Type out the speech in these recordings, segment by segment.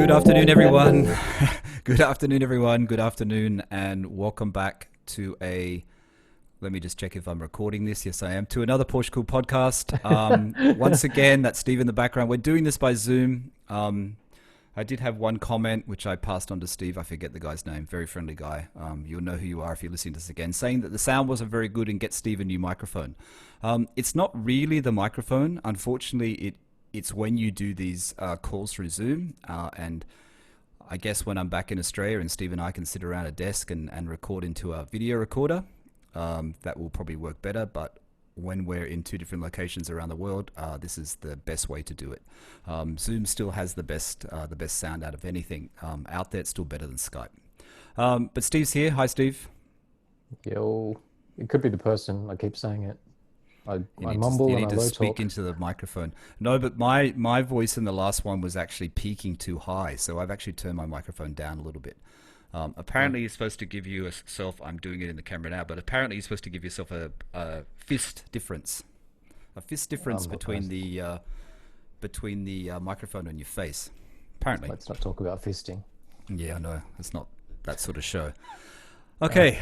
Good afternoon, everyone. Good afternoon, everyone. Good afternoon, and welcome back to a. Let me just check if I'm recording this. Yes, I am. To another Porsche Cool podcast. Once again, that's Steve in the background. We're doing this by Zoom. I did have one comment which I passed on to Steve. I forget the guy's name. Very friendly guy. You'll know who you are if you're listening to this again. Saying that the sound wasn't very good and get Steve a new microphone. It's not really the microphone. Unfortunately, it's when you do these calls through Zoom, and I guess when I'm back in Australia and Steve and I can sit around a desk and record into a video recorder, that will probably work better. But when we're in two different locations around the world, this is the best way to do it. Zoom still has the best sound out of anything out there. It's still better than Skype. But Steve's here. Hi, Steve. Yo, it could be the person. I keep saying it. I You need mumble to, you and need I to low speak talk. into the microphone. No, but my voice in the last one was actually peaking too high, so I've actually turned my microphone down a little bit. Apparently, you're supposed to give yourself. I'm doing it in the camera now, but apparently, you're supposed to give yourself a fist difference, I'm not between nice. the microphone and your face. Apparently, Let's not talk about fisting. yeah, I know it's not that sort of show. Uh, Okay,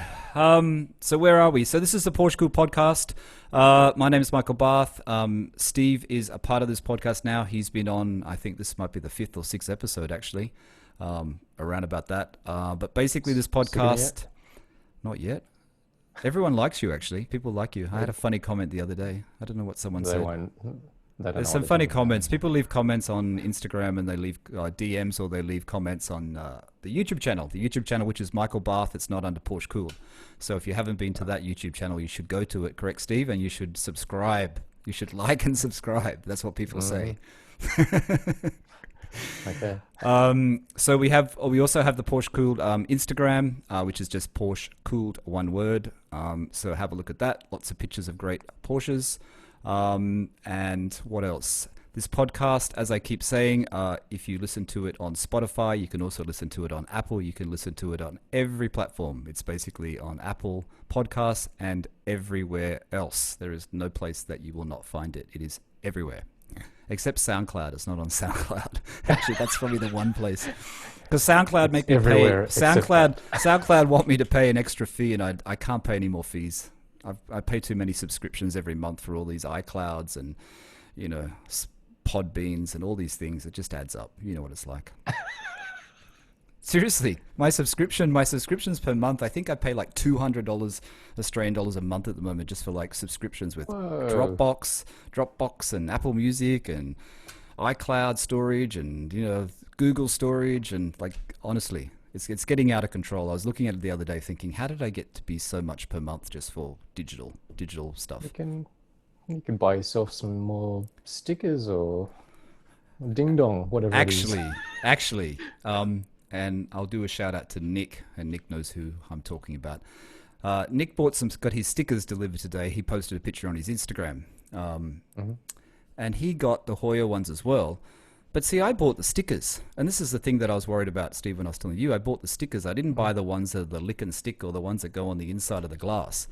so where are we? So this is the Portugal podcast. My name is Michael Barth. Steve is a part of this podcast now. He's been on, I think this might be the fifth or sixth episode actually, around about that. But basically this Sick of it podcast, not yet. Everyone likes you actually. People like you. I had yet? a funny comment the other day. I don't know what someone They said. won't. They don't There's know some what they're funny talking about. comments. People leave comments on Instagram and they leave DMs or they leave comments on the YouTube channel. The YouTube channel, which is Michael Barth, it's not under Porsche Cool. So if you haven't been to that YouTube channel, you should go to it, correct, Steve? And you should subscribe. You should like and subscribe. That's what people say. Okay. So we also have the Porsche Cooled Instagram, which is just Porsche Cooled, one word. So have a look at that. Lots of pictures of great Porsches. And what else? This podcast, as I keep saying, if you listen to it on Spotify, you can also listen to it on Apple. You can listen to it on every platform. It's basically on Apple Podcasts and everywhere else. There is no place that you will not find it. It is everywhere. Except SoundCloud. It's not on SoundCloud. Actually, that's probably the one place. Because SoundCloud make me pay. Everywhere except SoundCloud want me to pay an extra fee, and I can't pay any more fees. I pay too many subscriptions every month for all these iClouds and Podbeans and all these things. It just adds up. You know what it's like. Seriously, my subscriptions per month. I think I pay like $200 Australian dollars a month at the moment just for like subscriptions with Whoa. Dropbox, and Apple Music and iCloud storage and Google storage and like honestly, it's getting out of control. I was looking at it the other day, thinking, how did I get to be so much per month just for digital stuff? You can buy yourself some more stickers or ding dong, whatever it is. Actually, and I'll do a shout out to Nick, and Nick knows who I'm talking about. Nick got his stickers delivered today. He posted a picture on his Instagram, Mhm. and he got the Hoya ones as well. But see, I bought the stickers, and this is the thing that I was worried about, Steve, when I was telling you. I bought the stickers. I didn't buy the ones that are the lick and stick or the ones that go on the inside of the glass.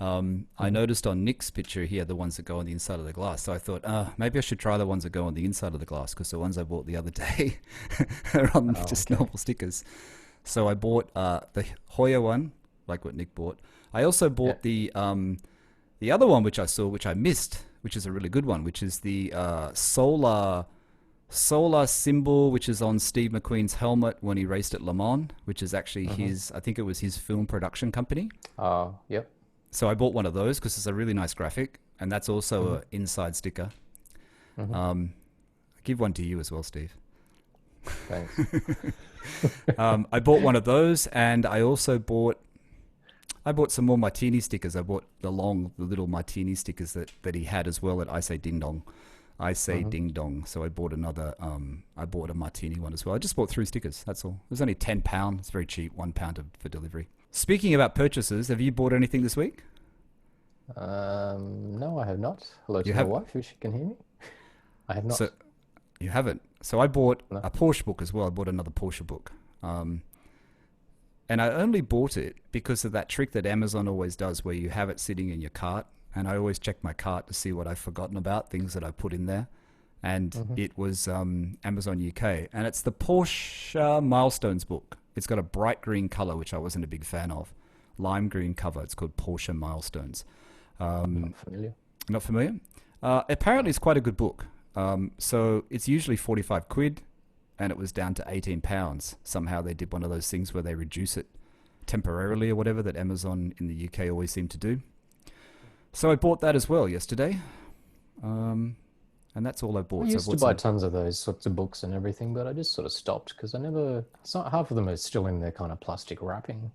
I noticed on Nick's picture he had the ones that go on the inside of the glass. So I thought, maybe I should try the ones that go on the inside of the glass because the ones I bought the other day are on Oh, just okay. normal stickers. So I bought the Hoya one, like what Nick bought. I also Yeah. bought the other one which I saw, which I missed, which is a really good one, which is the solar symbol, which is on Steve McQueen's helmet when he raced at Le Mans, which is actually Mhm. I think it was his film production company. Yep. So I bought one of those because it's a really nice graphic, and that's also Mhm. an inside sticker. Mhm. I give one to you as well, Steve. Thanks. I bought one of those, and I bought some more Martini stickers. I bought the little Martini stickers that he had as well at I Say Ding Dong. I Say Mhm. Ding Dong. So I bought I bought a Martini one as well. I just bought 3 stickers. That's all. It was only £10. It's very cheap, £1 for delivery. Speaking about purchases, have you bought anything this week? No, I have not. Hello You to my have wife, if she can hear me. I have so not. you haven't. So I bought No. a Porsche book as well. I bought another Porsche book. And I only bought it because of that trick that Amazon always does where you have it sitting in your cart. And I always check my cart to see what I've forgotten about, things that I put in there. and Hmm. it was Amazon UK, and it's the Porsche Milestones book. It's got a bright green color, which I wasn't a big fan of. Lime green cover. It's called Porsche Milestones. I'm Um, not familiar. not familiar? Apparently, No. it's quite a good book. So it's usually 45 quid, and it was down to 18 pounds. Somehow they did one of those things where they reduce it temporarily or whatever that Amazon in the UK always seem to do. So I bought that as well yesterday. Um, and that's all I I bought. So I used to bought buy some. tons of those sorts of books and everything, but I just sort of stopped because I never, it's not, half of them are still in their kind of plastic wrapping.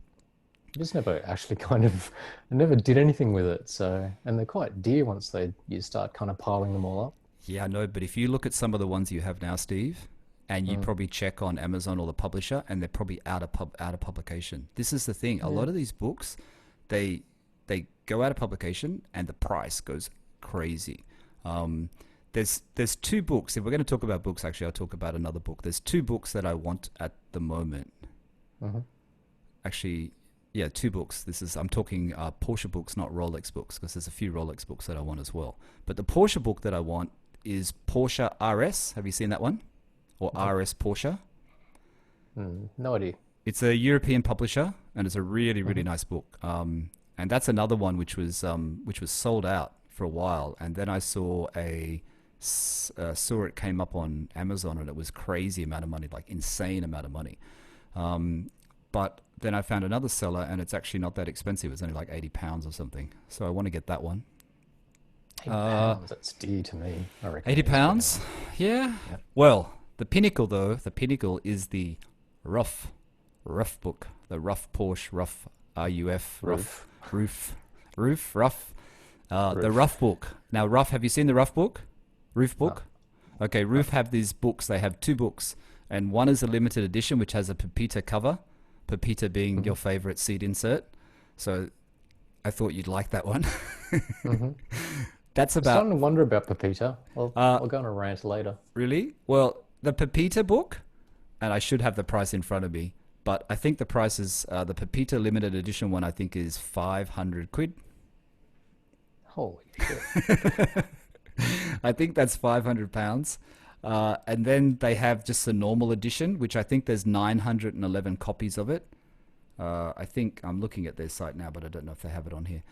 I just never actually kind of, I never did anything with it. So, and they're quite dear once you start kind of piling them all up. Yeah, I know, but if you look at some of the ones you have now, Steve, and you Mm. probably check on Amazon or the publisher, and they're probably out of publication. This is the thing. A Yeah. lot of these books, they they go out of publication, and the price goes crazy. Um, there's two books. If we're going to talk about books, actually, I'll talk about another book. There's two books that I want at the moment. Hmm. Actually, yeah, two books. I'm talking Porsche books, not Rolex books, because there's a few Rolex books that I want as well. But the Porsche book that I want is Porsche RS. Have you seen that one? Or Nope. RS Porsche? No idea. It's a European publisher, and it's a really, really Hmm. nice book. And that's another one which was sold out for a while, and then I saw it came up on Amazon, and it was crazy amount of money, like insane amount of money. Um, but then I found another seller, and it's actually not that expensive. It's only like £80 or something. So I want to get that one. 80 Uh, pounds, that's dear to me. I reckon £80? it is, but anyway. Yeah. Yeah. Well, the pinnacle though, the pinnacle is the rough, rough book, the rough Porsche, rough RUF, rough Roof. roof, roof, rough, the Roof. rough book. Now, rough. Have you seen the rough book? Roof No. book. Okay, No. Roof have these books. They have two books, and one is a limited edition, which has a Pepita cover. Pepita being Hmm. your favorite seed insert. So I thought you'd like that one. Hmm. That's I'm starting about to wonder about Pepita. uh, I'll go on a rant later. really well the Pepita book, and I should have the price in front of me. But I think the price is the Pepita limited edition one. I think is 500 quid. Holy shit. I think that's £500. And then they have just the normal edition, which I think there's 911 copies of it. I think I'm looking at their site now, but I don't know if they have it on here.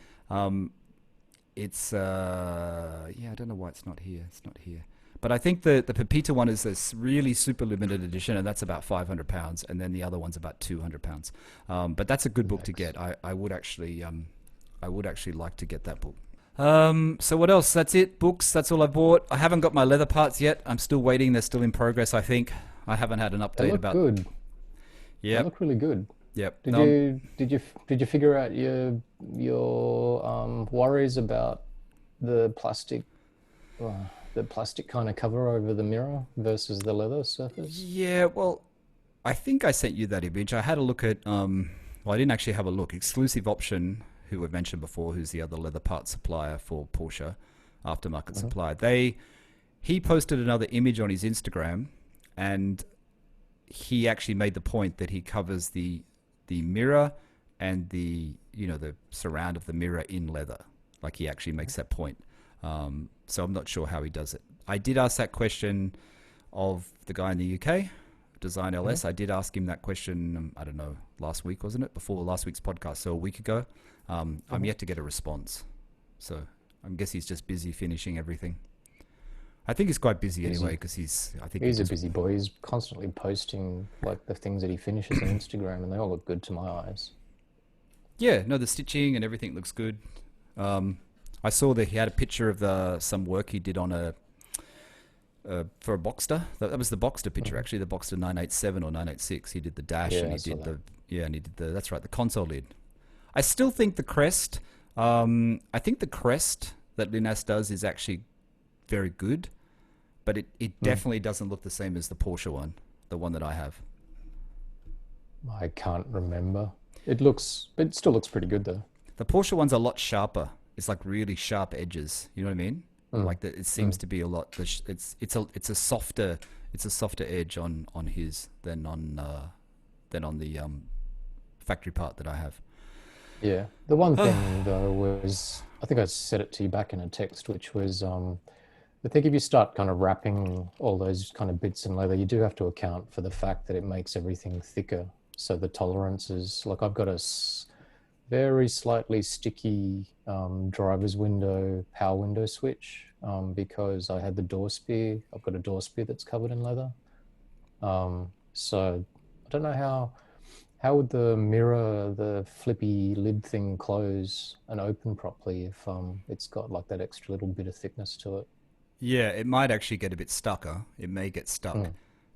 It's yeah, I don't know why it's not here. It's not here. But I think the Pepita one is this really super limited edition, and that's about £500, and then the other one's about £200. But that's a good book to Yikes. get. I would actually like to get that book. So what else? That's it. Books. That's all I bought. I haven't got my leather parts yet. I'm still waiting. They're still in progress. I think I haven't had an They update look about. good. They Yep. look really good. Yep. Did you figure out your worries about the plastic uh, the plastic kind of cover over the mirror versus the leather surface? Yeah. Well, I think I sent you that image. I had a look at. Well, I didn't actually have a look. Exclusive Option, who we've mentioned before, who's the other leather parts supplier for Porsche, aftermarket Hmm. supplier. He posted another image on his Instagram, and he actually made the point that he covers the mirror and the surround of the mirror in leather. Like he actually makes that point. So I'm not sure how he does it. I did ask that question of the guy in the UK, Design Hmm. LS. I did ask him that question. I don't know, last week wasn't it? Before last week's podcast, so a week ago. I'm Hmm. yet to get a response. So I guess he's just busy finishing everything. I think he's quite busy anyway Busy. because I think he He's a just busy boy. He's constantly posting like the things that he finishes on Instagram, and they all look good to my eyes. yeah, no, the stitching and everything looks good. Um, I saw that he had a picture of some work he did on for a Boxster. That was the Boxster picture, Hmm. actually, the Boxster 987 or 986. He did the dash and Yeah, he I saw did that. that's right, the console lid. I still think the crest, I think the crest that Linas does is actually very good, but it Hmm. definitely doesn't look the same as the Porsche one, the one that I have. I can't remember. It still looks pretty good though. The Porsche one's a lot sharper. It's like really sharp edges. You know what I mean? Mm. Like that, it seems Mm. to be a lot. It's a softer edge on his than on the factory part that I have. Yeah. The one thing though was, I think I said it to you back in a text, which was I think if you start kind of wrapping all those kind of bits in leather, you do have to account for the fact that it makes everything thicker. So the tolerances, like I've got a very slightly sticky driver's window, power window switch because I had the door spear. I've got a door spear that's covered in leather. So I don't know how would the mirror, the flippy lid thing close and open properly if it's got like that extra little bit of thickness to it. Yeah, it might actually get a bit stucker. It may get stuck. Mm,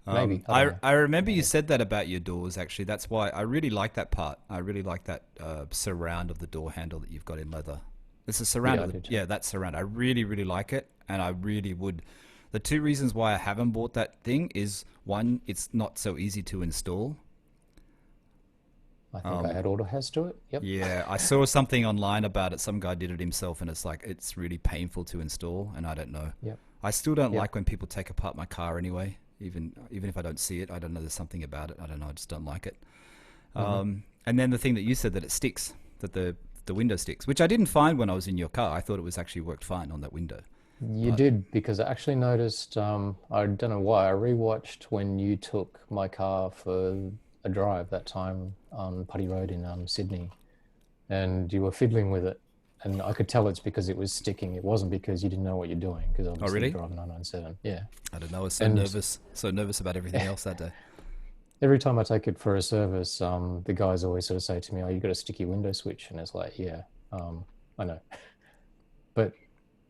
maybe, I don't know. I remember you Maybe. said that about your doors. Actually, that's why I really like that part. I really like that surround of the door handle that you've got in leather. It's a surround Yeah, I of the do too. yeah, that surround. I really really like it, and I really would. The two reasons why I haven't bought that thing is one, it's not so easy to install. I think I Um, had auto has to it. Yep. yeah, I saw something online about it. Some guy did it himself, and it's like it's really painful to install. And I don't know. Yep. I still don't Yep. like when people take apart my car anyway. Even if I don't see it, I don't know. There's something about it. I don't know. I just don't like it. Hmm. And then the thing that you said that it sticks, that the window sticks, which I didn't find when I was in your car. I thought it was actually worked fine on that window. You But did because I actually noticed, I don't know why, I rewatched when you took my car for a drive that time on Putty Road in Sydney, and you were fiddling with it. And I could tell it's because it was sticking. It wasn't because you didn't know what you're doing, because oh obviously you're really? driving 997. Yeah. I don't know. I was And so nervous about everything else that day. every time I take it for a service, the guys always sort of say to me, "Oh, you got a sticky window switch," and it's like, "Yeah, I know." But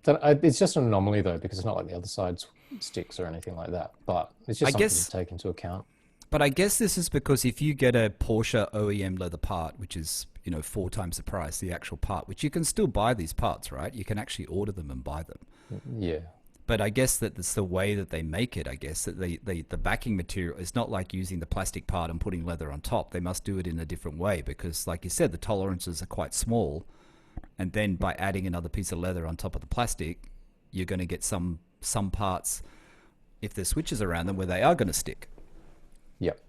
it's just an anomaly though, because it's not like the other side sticks or anything like that. But it's I just something to guess take into account. But I guess this is because if you get a Porsche OEM leather part, which is, four times the price, the actual part, which you can still buy these parts, right? You can actually order them and buy them. Yeah, But I guess that it's the way that they make it, I guess, that the backing material is not like using the plastic part and putting leather on top. They must do it in a different way because, like you said, the tolerances are quite small. And then by adding another piece of leather on top of the plastic, you're going to get some parts, if there's switches around them, where they are going to stick. yep,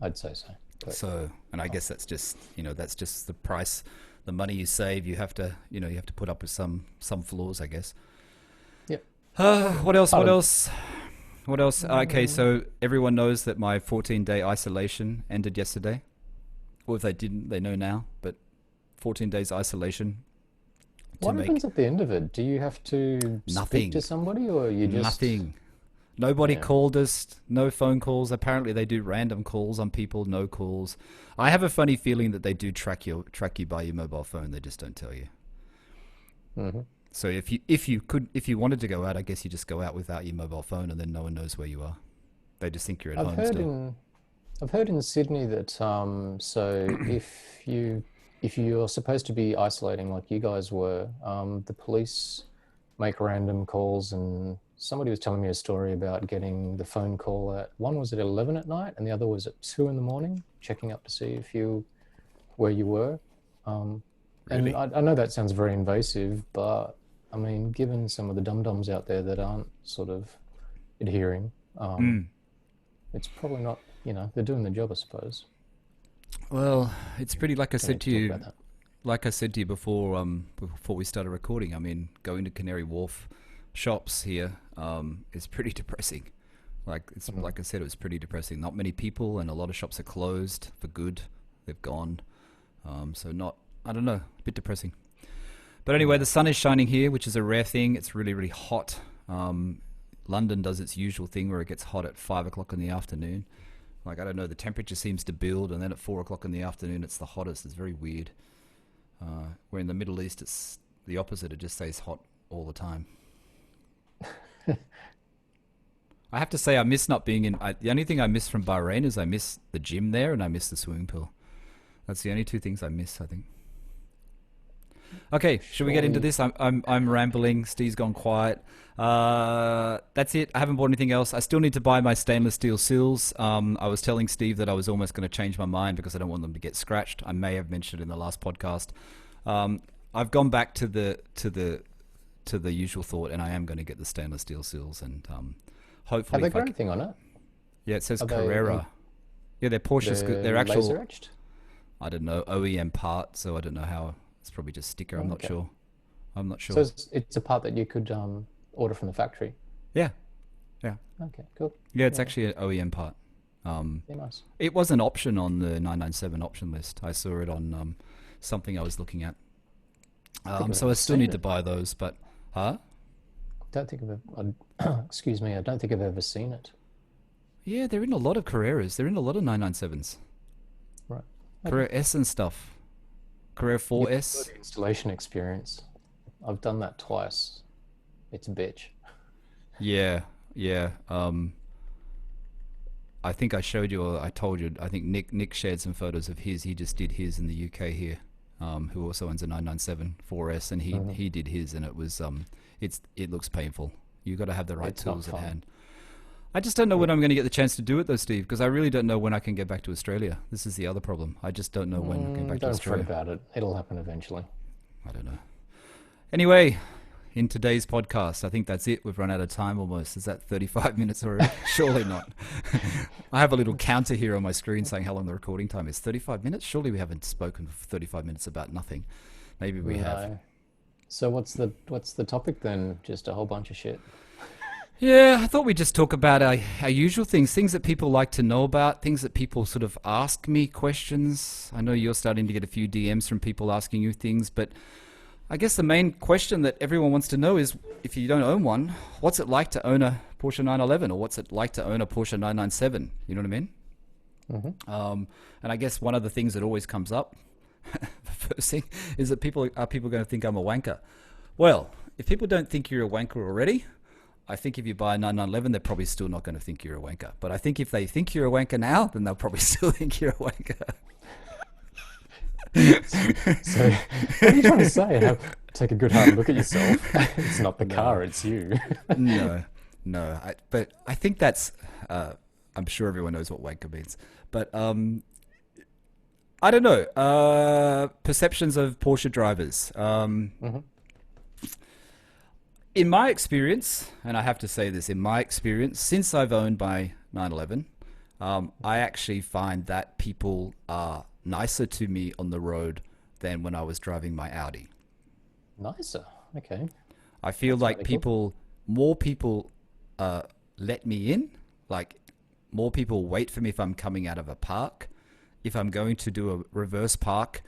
I'd say so. But So, and I guess that's just the price, the money you save. You have to, you have to put up with some flaws, I guess. yep, What else? part What of else? What else? Okay, so everyone knows that my 14-day isolation ended yesterday. Or if they didn't, they know now. But 14 days isolation to what make happens at the end of it? Do you have to speak to nothing, somebody, or you just nothing. Nobody yeah? called us. No phone calls. Apparently, they do random calls on people. No calls. I have a funny feeling that they do track you by your mobile phone. They just don't tell you. Hmm. So if you wanted to go out, I guess you just go out without your mobile phone, and then no one knows where you are. They just think you're at I've home heard still. in I've heard in Sydney that so if you're supposed to be isolating like you guys were, the police make random calls, and somebody was telling me a story about getting the phone call at one was at 11 at night and the other was at 2 in the morning, checking up to see if you where you were. Um, and Really? I know that sounds very invasive, but I mean, given some of the dum-dums out there that aren't sort of adhering, Mm. it's probably not, they're doing the job, I suppose. Well, it's pretty Don't need to talk about that. like I said to you before we started recording. I mean, going to Canary Wharf shops here is pretty depressing. Mhm. Like I said, it was pretty depressing. Not many people, and a lot of shops are closed for good. They've gone. So not, I don't know, a bit depressing. But anyway, Yeah. the sun is shining here, which is a rare thing. It's really, really hot. Um, London does its usual thing where it gets hot at 5 o'clock in the afternoon. Like, I don't know, the temperature seems to build, and then at 4 o'clock in the afternoon, it's the hottest. It's very weird. Where in the Middle East, it's the opposite. It just stays hot all the time. I have to say, I miss not being the only thing I miss from Bahrain is I miss the gym there and I miss the swimming pool. That's the only two things I miss, I think. Okay, should we get into Surely. this? I'm rambling. Steve's gone quiet. That's it. I haven't bought anything else. I still need to buy my stainless steel sills. I was telling Steve that I was almost going to change my mind because I don't want them to get scratched. I may have mentioned it in the last podcast. I've gone back to the usual thought, and I am going to get the stainless steel sills, and Have hopefully, they if I got anything on it? yeah, it says Are they Carrera. Yeah, they're Porsche's. the They're laser actual. etched? I don't know OEM part, so I don't know how. It's probably just sticker. I'm Oh, not okay. sure. I'm not So sure. it's a part that you could order from the factory. Yeah, yeah, Okay, cool. yeah. It's Yeah, actually an OEM part. yeah, nice. It was an option on the 997 option list. I saw it on something I was looking at. I think I've So I ever still seen need to it. buy those, but huh? Don't think I've ever, excuse me, I don't think I've ever seen it. Yeah, they're in a lot of Carreras. They're in a lot of 997s. Right. Okay. Carrera S and stuff. Carrera Good 4S. installation experience. I've done that twice. It's a bitch. Yeah, yeah. I think I showed you, or I told you. I think Nick shared some photos of his. He just did his in the UK here. Who also owns a 997 4S, and he Hmm. he did his, and it was it looks painful. You got to have the right It's not tools at fun. hand. I just don't know when Yeah. I'm going to get the chance to do it though, Steve, because I really don't know when I can get back to Australia. This is the other problem. I just don't know when I can get back to Don't fret Australia. about it. It'll happen eventually. I don't know. Anyway, in today's podcast, I think that's it. We've run out of time almost. Is that 35 minutes already? Surely not. I have a little counter here on my screen saying how long the recording time is. 35 minutes? Surely we haven't spoken for 35 minutes about nothing. Maybe we have. No. So what's the topic then? Just a whole bunch of shit. Yeah, I thought we'd just talk about our usual things that people like to know about, things that people sort of ask me questions. I know you're starting to get a few DMs from people asking you things, but I guess the main question that everyone wants to know is, if you don't own one, what's it like to own a Porsche 911, or what's it like to own a Porsche 997? You know what I mean? Hmm. And I guess one of the things that always comes up, the first thing, is that people going to think I'm a wanker? Well, if people don't think you're a wanker already, I think if you buy a 9911, they're probably still not going to think you're a wanker. But I think if they think you're a wanker now, then they'll probably still think you're a wanker. So what are you trying to say? Take a good hard look at yourself. It's not the car, it's you. No, no. But I think that's. I'm sure everyone knows what wanker means. But I don't know. Perceptions of Porsche drivers. Hmm. In my experience, and I have to say this, in my experience, since I've owned my 911, I actually find that people are nicer to me on the road than when I was driving my Audi. Nicer. Okay. I feel That's like really cool. more people let me in. Like, more people wait for me if I'm coming out of a park. If I'm going to do a reverse park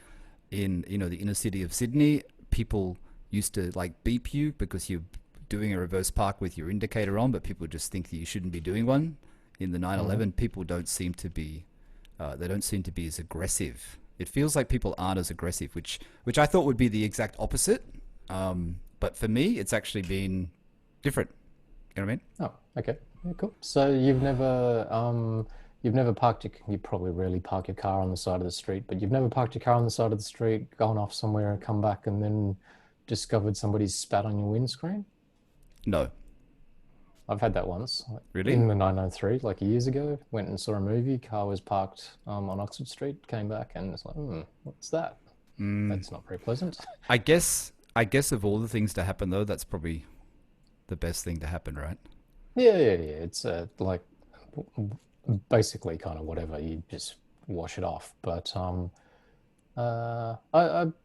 in, the inner city of Sydney, people used to like beep you because you're doing a reverse park with your indicator on, but people just think that you shouldn't be doing one. In the Hmm. 911, people don't seem to be they don't seem to be as aggressive. It feels like people aren't as aggressive, which I thought would be the exact opposite. But for me, it's actually been different. You know what I mean? Oh, okay. Yeah, cool. So you've never parked you probably rarely park your car on the side of the street, but you've never parked your car on the side of the street, gone off somewhere and come back and then discovered somebody's spat on your windscreen? No, I've had that once, like, really. in the 993, like years ago. Went and saw a movie. Car was parked on Oxford Street. Came back and it's like, what's that? That's not very pleasant. I guess of all the things to happen though, that's probably the best thing to happen, right? Yeah, yeah, yeah. It's like basically kind of whatever. You just wash it off. But I'm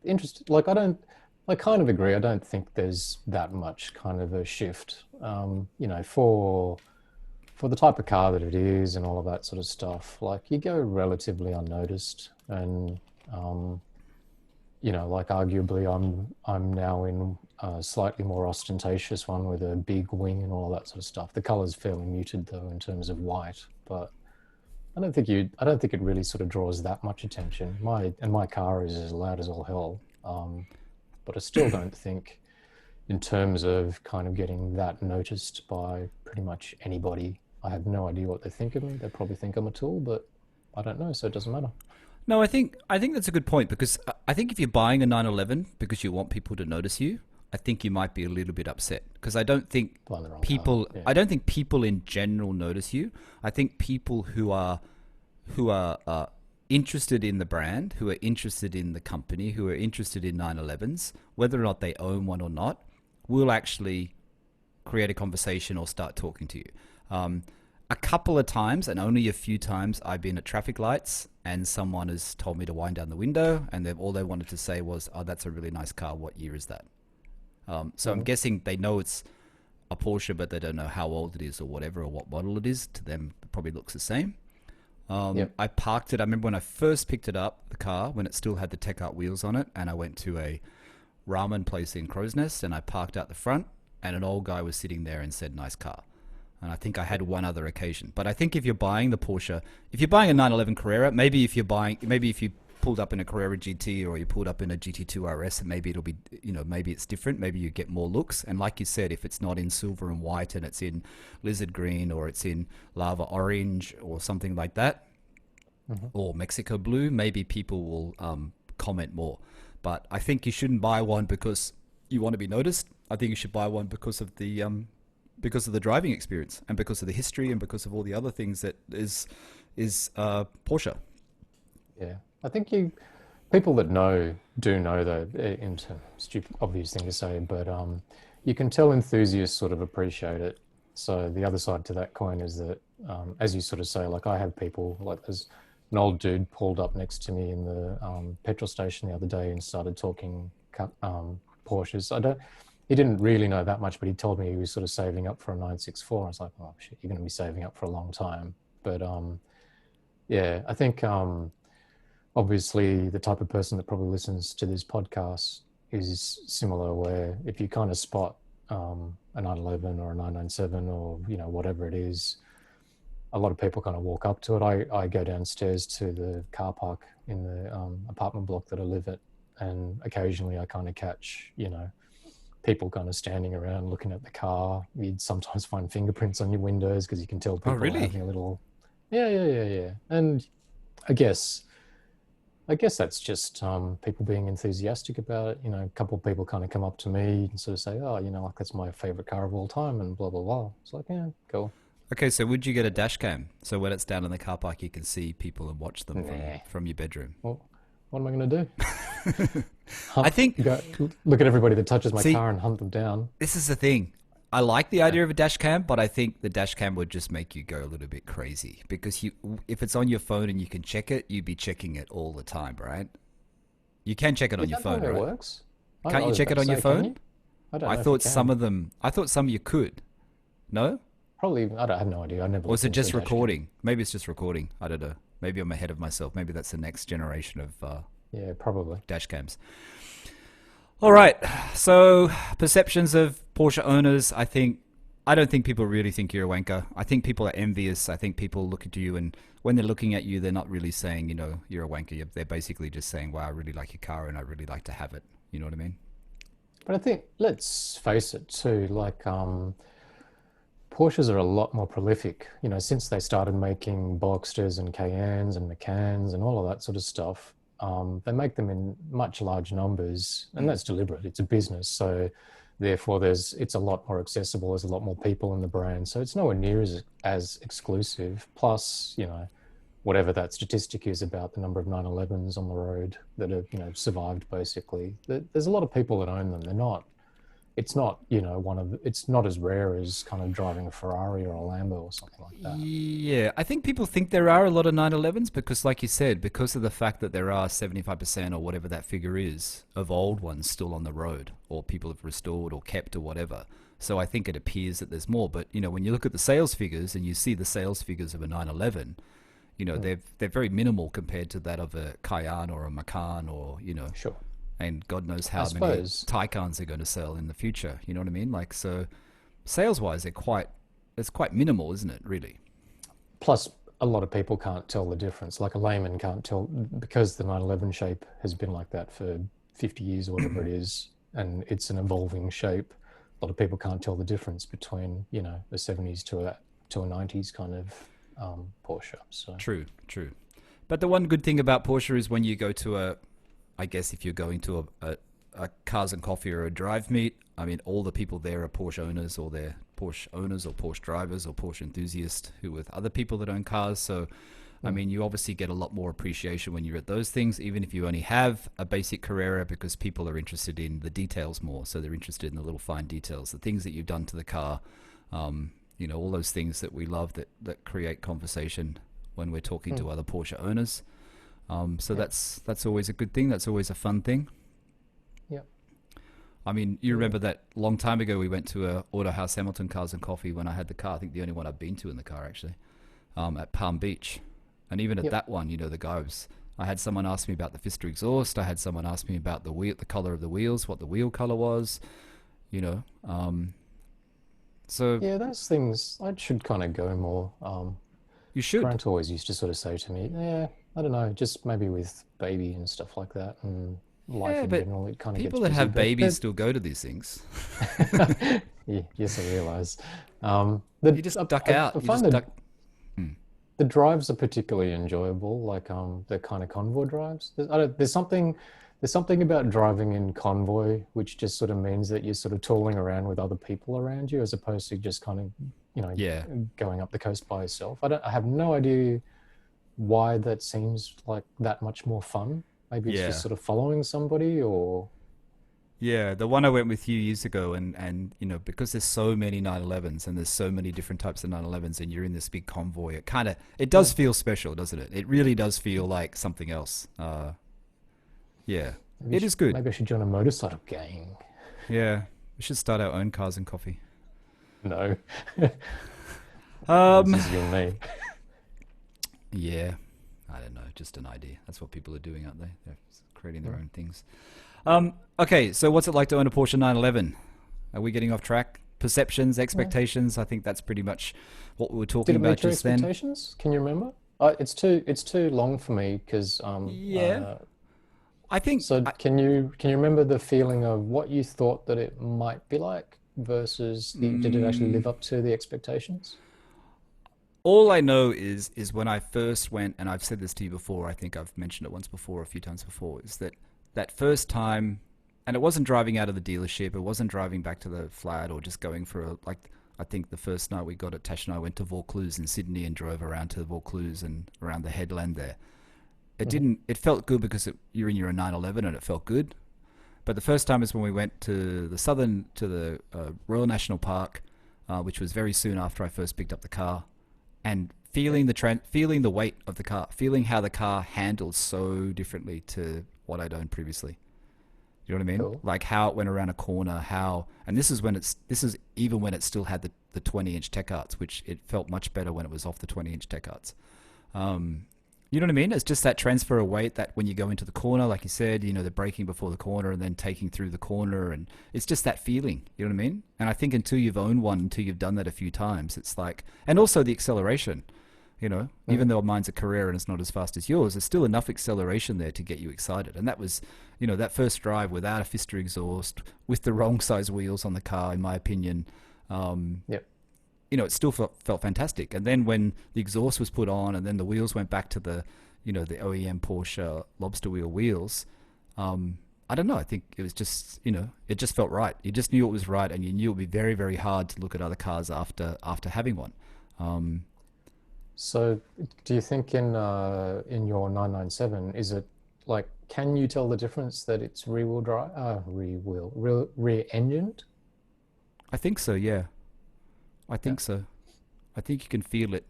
interested. Like, I kind of agree. I don't think there's that much kind of a shift. For the type of car that it is and all of that sort of stuff. Like, you go relatively unnoticed, and um, like arguably, I'm now in a slightly more ostentatious one with a big wing and all of that sort of stuff. The color's fairly muted though in terms of white, but I don't think it really sort of draws that much attention. My car is as loud as all hell. But I still don't think, in terms of kind of getting that noticed by pretty much anybody. I have no idea what they think of me. They probably think I'm a tool, but I don't know, so it doesn't matter. No, I think that's a good point, because I think if you're buying a 911 because you want people to notice you, I think you might be a little bit upset, because Buying the wrong car. Yeah. I don't think people in general notice you. I think people who are interested in the brand, who are interested in the company, who are interested in 911s, whether or not they own one or not, will actually create a conversation or start talking to you. A couple of times, and only a few times, I've been at traffic lights and someone has told me to wind down the window, and all they wanted to say was, "Oh, that's a really nice car. What year is that?" So I'm Mhm. guessing they know it's a Porsche, but they don't know how old it is or whatever, or what model it is. To them, it probably looks the same. Yep. I parked it. I remember when I first picked it up, the car, when it still had the Tech Art wheels on it, and I went to a ramen place in Crow's Nest, and I parked out the front, and an old guy was sitting there and said, "Nice car." And I think I had one other occasion. But I think if you're buying the Porsche, if you're buying a 911 Carrera, maybe if you pulled up in a Carrera GT or you pulled up in a GT2 RS, and maybe it'll be, maybe it's different. Maybe you get more looks. And like you said, if it's not in silver and white and it's in lizard green or it's in lava orange or something like that, or Mexico blue, maybe people will comment more. But I think you shouldn't buy one because you want to be noticed. I think you should buy one because of the driving experience and because of the history and because of all the other things that is Porsche. Yeah, I think people that do know though, into stupid obvious thing to say, but you can tell enthusiasts sort of appreciate it. So the other side to that coin is that, as you sort of say, like I have people like there's an old dude pulled up next to me in the petrol station the other day and started talking Porsches. He didn't really know that much, but he told me he was sort of saving up for a 964. I was like, oh shit, you're going to be saving up for a long time. But yeah, I think obviously the type of person that probably listens to this podcast is similar, where if you kind of spot a 911 or a 997 or whatever it is, a lot of people kind of walk up to it. I go downstairs to the car park in the apartment block that I live at, and occasionally I kind of catch people kind of standing around looking at the car. You'd sometimes find fingerprints on your windows because you can tell people are having a little yeah. And I guess that's just people being enthusiastic about it. A couple of people kind of come up to me and sort of say, oh, like that's my favorite car of all time and blah, blah, blah. It's like, yeah, cool. Okay, so would you get a dash cam? So when it's down in the car park, you can see people and watch them from your bedroom. Well, what am I going to do? I think... look at everybody that touches my car and hunt them down. This is the thing. I like the idea of a dash cam, but I think the dash cam would just make you go a little bit crazy. Because if it's on your phone and you can check it, you'd be checking it all the time, right? You can check it on your phone, right? It works. Can't you check it on your phone? I thought some of you could. No? Probably, I have no idea. I never. Or is it just recording? Maybe it's just recording. I don't know. Maybe I'm ahead of myself. Maybe that's the next generation of yeah, probably dash cams. All right. So perceptions of Porsche owners. I don't think people really think you're a wanker. I think people are envious. I think people look at you, and when they're looking at you, they're not really saying, you're a wanker. They're basically just saying, wow, I really like your car and I really like to have it. You know what I mean? But I think, let's face it too, like Porsches are a lot more prolific, since they started making Boxsters and Cayennes and Macans and all of that sort of stuff. They make them in much large numbers, and that's deliberate. It's a business, so therefore it's a lot more accessible. There's a lot more people in the brand, so it's nowhere near as exclusive. Plus, whatever that statistic is about the number of 911s on the road that have survived, basically. There's a lot of people that own them. It's not it's not as rare as kind of driving a Ferrari or a Lambo or something like that. Yeah, I think people think there are a lot of 911s because, like you said, because of the fact that there are 75% or whatever that figure is of old ones still on the road, or people have restored or kept or whatever. So I think it appears that there's more. But when you look at the sales figures and you see the sales figures of a 911, they're very minimal compared to that of a Cayenne or a Macan or Sure. And God knows how many Taycans are going to sell in the future. You know what I mean? Like, so sales-wise, it's quite minimal, isn't it, really? Plus, a lot of people can't tell the difference. Like a layman can't tell, because the 911 shape has been like that for 50 years or whatever it is, and it's an evolving shape. A lot of people can't tell the difference between, the 70s to a 90s kind of Porsche. So. True. But the one good thing about Porsche is when you go to I guess if you're going to a Cars and Coffee or a drive meet, I mean, all the people there are Porsche owners, or they're Porsche owners or Porsche drivers or Porsche enthusiasts who with other people that own cars. So, I mean, you obviously get a lot more appreciation when you're at those things, even if you only have a basic Carrera, because people are interested in the details more. So they're interested in the little fine details, the things that you've done to the car, all those things that we love that create conversation when we're talking to other Porsche owners. So that's always a good thing. That's always a fun thing. Yeah. I mean, you Yeah. remember that long time ago we went to a Auto House Hamilton Cars and Coffee when I had the car. I think the only one I've been to in the car actually, at Palm Beach. And even at Yep. that one, the guy was. I had someone ask me about the Fister exhaust. I had someone ask me about the color of the wheels, what the wheel color was. You know, so Yeah, those things I should kind of go more. you should. Grant always used to sort of say to me, "Yeah, I don't know, just maybe with baby and stuff like that, and life Yeah, in but general, it kind of gets people that busy." have But babies still go to these things. yeah, yes, I realise. You just duck out. I You find just duck. that Hmm. the drives are particularly enjoyable, like the kind of convoy drives. There's something about driving in convoy which just sort of means that you're sort of tooling around with other people around you as opposed to just kind of, you know, Yeah, going up the coast by yourself. I have no idea why that seems like that much more fun. Maybe it's just yeah. sort of following somebody or Yeah, the one I went with a few years ago, and because there's so many 911s and there's so many different types of 911s, and you're in this big convoy, it yeah. does feel special, doesn't it? It really does feel like something else. Yeah, it is good. Maybe I should join a motorcycle gang. Yeah, we should start our own cars and coffee. No, it's Um, just you and me. yeah, I don't know, just an idea. That's what people are doing, aren't they? They're creating their Yeah. own things. Okay, so what's it like to own a Porsche 911? Are we getting off track? Perceptions, Yeah. expectations? I think that's pretty much what we were Did talking it about meet your just then. expectations? Can you remember? It's too long for me because Yeah, I think so can you remember the feeling of what you thought that it might be like versus the did it actually mm, live up to the expectations? all I know is when I first went, and I've said this to you before. I think I've mentioned it once before, a few times before. Is that first time, and it wasn't driving out of the dealership. It wasn't driving back to the flat or just going for like. I think the first night we got it, Tash and I went to Vaucluse in Sydney and drove around to Vaucluse and around the headland there. It Hmm. didn't. It felt good because you're in your 911 and it felt good. But the first time is when we went to the Royal National Park, which was very soon after I first picked up the car, and Yep. feeling the weight of the car, feeling how the car handles so differently to what I'd owned previously. You know what I mean? Cool. Like how it went around a corner, and this is even when it still had the 20-inch tech arts, which it felt much better when it was off the 20-inch tech arts. Um, you know what I mean? It's just that transfer of weight that when you go into the corner, like you said, the braking before the corner and then taking through the corner, and it's just that feeling. You know what I mean? And I think until you've owned one, until you've done that a few times, it's like, and also the acceleration. Hmm. Even though mine's a Carrera and it's not as fast as yours, there's still enough acceleration there to get you excited. And that was, that first drive without a Fister exhaust, with the wrong size wheels on the car, in my opinion. Um, Yep. it still felt fantastic. And then when the exhaust was put on, and then the wheels went back to the OEM Porsche lobster wheel wheels. I don't know. I think it was just, it just felt right. You just knew it was right, and you knew it would be very, very hard to look at other cars after having one. Um, So, do you think in your 997, is it like can you tell the difference that it's rear engined? I think so. Yeah, I Yeah. think so. I think you can feel it.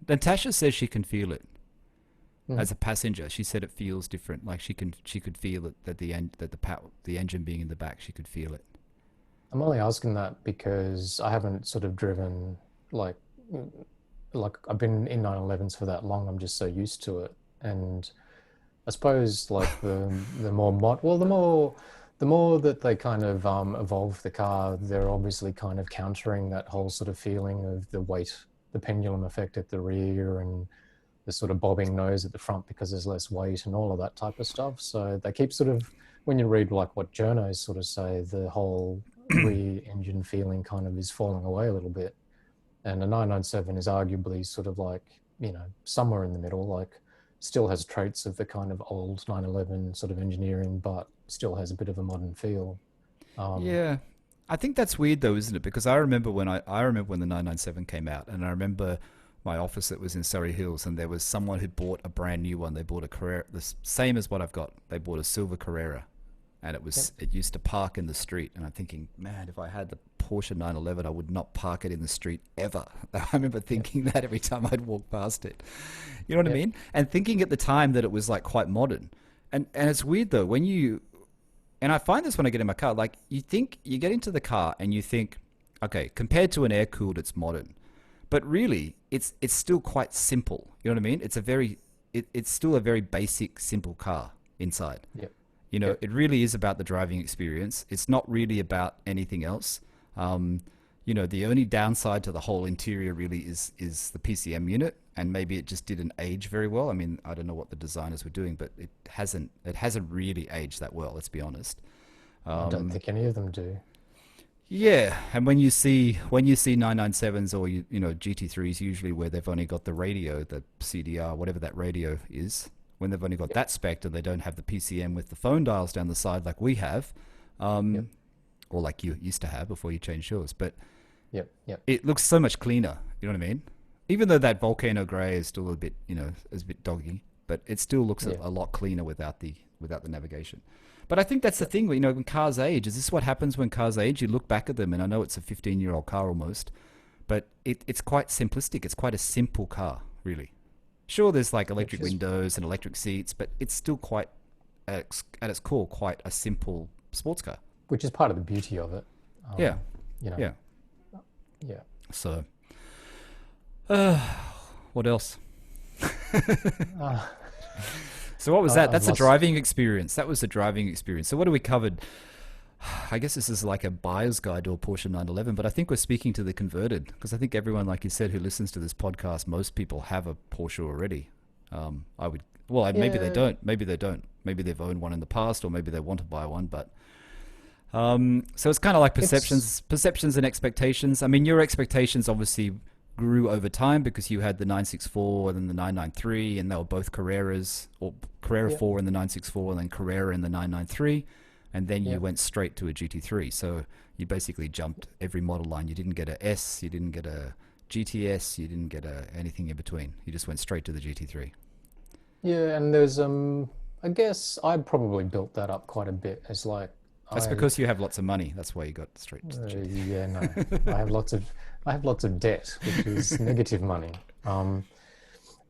Natasha says she can feel it Hmm. as a passenger. She said it feels different. Like she could feel it, that the engine being in the back, she could feel it. I'm only asking that because I haven't sort of driven like mm, like I've been in 911s for that long. I'm just so used to it, and I suppose like the more mod well the more that they kind of evolve the car, they're obviously kind of countering that whole sort of feeling of the weight, the pendulum effect at the rear, and the sort of bobbing nose at the front because there's less weight and all of that type of stuff. So they keep sort of, when you read like what journos sort of say, the whole rear engine feeling kind of is falling away a little bit. And a 997 is arguably sort of like, somewhere in the middle, like still has traits of the kind of old 911 sort of engineering, but still has a bit of a modern feel. Um, Yeah. I think that's weird though, isn't it? Because I remember when the 997 came out, and I remember my office that was in Surrey Hills, and there was someone who bought a brand new one. They bought a Carrera, the same as what I've got. They bought a silver Carrera, and yep. it used to park in the street. And I'm thinking, man, if I had the Porsche 911, I would not park it in the street ever. I remember Yep. thinking that every time I'd walk past it. You know what I Yep. mean? And thinking at the time that it was like quite modern. And it's weird though, when you and I find this when I get in my car. Like you get into the car and you think, okay, compared to an air cooled, it's modern, but really, it's still quite simple. You know what I mean? It's still a very basic, simple car inside. Yep. It really is about the driving experience. It's not really about anything else. The only downside to the whole interior really is the PCM unit, and maybe it just didn't age very well. I mean, I don't know what the designers were doing, but it hasn't really aged that well. Let's be honest. I don't think any of them do. Yeah, and when you see 997s or GT3s, usually where they've only got the radio, the CDR, whatever that radio is, when they've only got that spec and they don't have the PCM with the phone dials down the side like we have, or like you used to have before you changed yours. But it looks so much cleaner. You know what I mean? Even though that Volcano Grey is still a bit, is a bit doggy, but it still looks a lot cleaner without the navigation. But I think that's the thing, when cars age. Is this what happens when cars age? You look back at them, and I know it's a 15-year-old car almost, but it's quite simplistic. It's quite a simple car, really. Sure, there's like electric windows and electric seats, but it's still quite, at its core, quite a simple sports car. Which is part of the beauty of it. Yeah. Yeah. So, what else? So what was that? That's a driving experience. That was the driving experience. So what have we covered? I guess this is like a buyer's guide to a Porsche 911, but I think we're speaking to the converted, because I think everyone, like you said, who listens to this podcast, most people have a Porsche already. Maybe they don't. Maybe they don't. Maybe they've owned one in the past, or maybe they want to buy one. But so it's kind of like perceptions and expectations. I mean, your expectations obviously grew over time because you had the 964 and then the 993, and they were both Carreras, or Carrera 4 and the 964, and then Carrera and the 993. And then you went straight to a GT3. So you basically jumped every model line. You didn't get a S, you didn't get a GTS, you didn't get anything in between. You just went straight to the GT3. Yeah, and there's I guess I probably built that up quite a bit as like. That's because you have lots of money. That's why you got straight to the GT3. Yeah, no, I have lots of debt, which is negative money.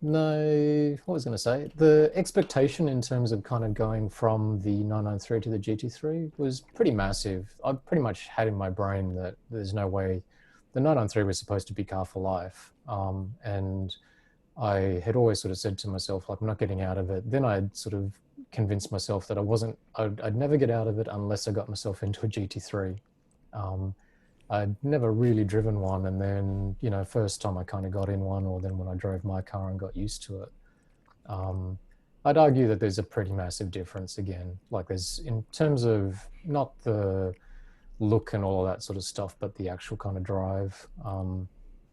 No, what was I going to say? The expectation in terms of kind of going from the 993 to the GT3 was pretty massive. I pretty much had in my brain that there's no way the 993 was supposed to be car for life. And I had always sort of said to myself, like, I'm not getting out of it. Then I'd sort of convinced myself that I'd never get out of it unless I got myself into a GT3. I'd never really driven one, and then, first time I kind of got in one, or then when I drove my car and got used to it, I'd argue that there's a pretty massive difference again. Like there's, in terms of not the look and all of that sort of stuff, but the actual kind of drive.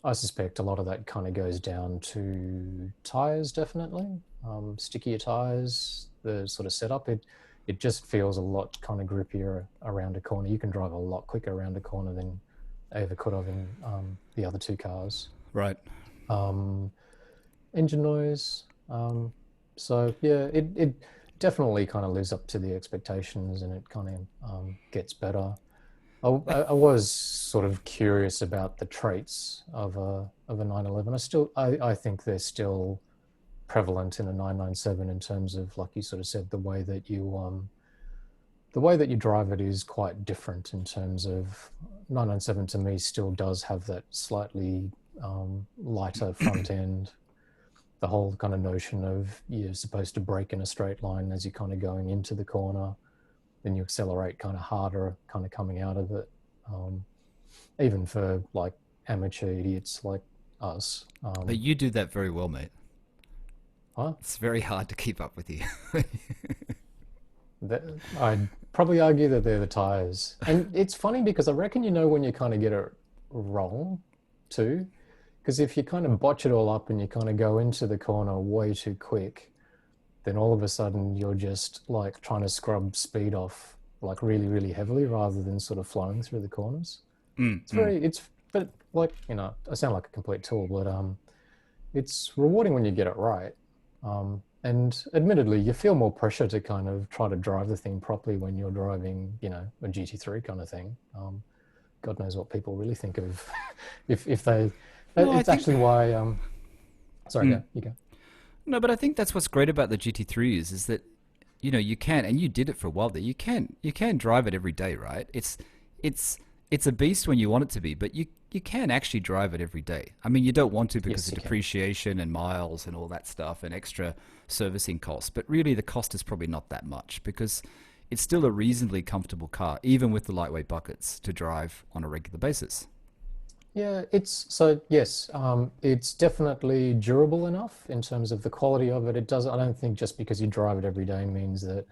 I suspect a lot of that kind of goes down to tires, definitely. Stickier tires, the sort of setup. It just feels a lot kind of grippier around a corner. You can drive a lot quicker around a corner than I ever could have in the other two cars. Right. Engine noise. So yeah, it definitely kind of lives up to the expectations, and it kind of gets better. I was sort of curious about the traits of a 911. I think they're still prevalent in a 997 in terms of, like you sort of said, the way that you drive it is quite different. In terms of 997, to me, still does have that slightly lighter front end. The whole kind of notion of you're supposed to brake in a straight line as you're kind of going into the corner, then you accelerate kind of harder, kind of coming out of it. Even for like amateur idiots like us. But you do that very well, mate. Huh? It's very hard to keep up with you. I'd probably argue that they're the tires. And it's funny because I reckon when you kind of get it wrong too. Because if you kind of botch it all up and you kind of go into the corner way too quick, then all of a sudden you're just like trying to scrub speed off like really, really heavily rather than sort of flowing through the corners. But like, I sound like a complete tool, but it's rewarding when you get it right. And admittedly, you feel more pressure to kind of try to drive the thing properly when you're driving, a GT3 kind of thing. God knows what people really think of if they... It's actually why... Sorry, yeah, you go. No, but I think that's what's great about the GT3 is that you can, and you did it for a while there. You can drive it every day, right? It's it's a beast when you want it to be, but you can actually drive it every day. I mean, you don't want to because Yes, of you can. depreciation and miles and all that stuff and extra servicing costs. But really, the cost is probably not that much because it's still a reasonably comfortable car, even with the lightweight buckets, to drive on a regular basis. Yeah, it's so yes, it's definitely durable enough in terms of the quality of it. It does, I don't think just because you drive it every day means that,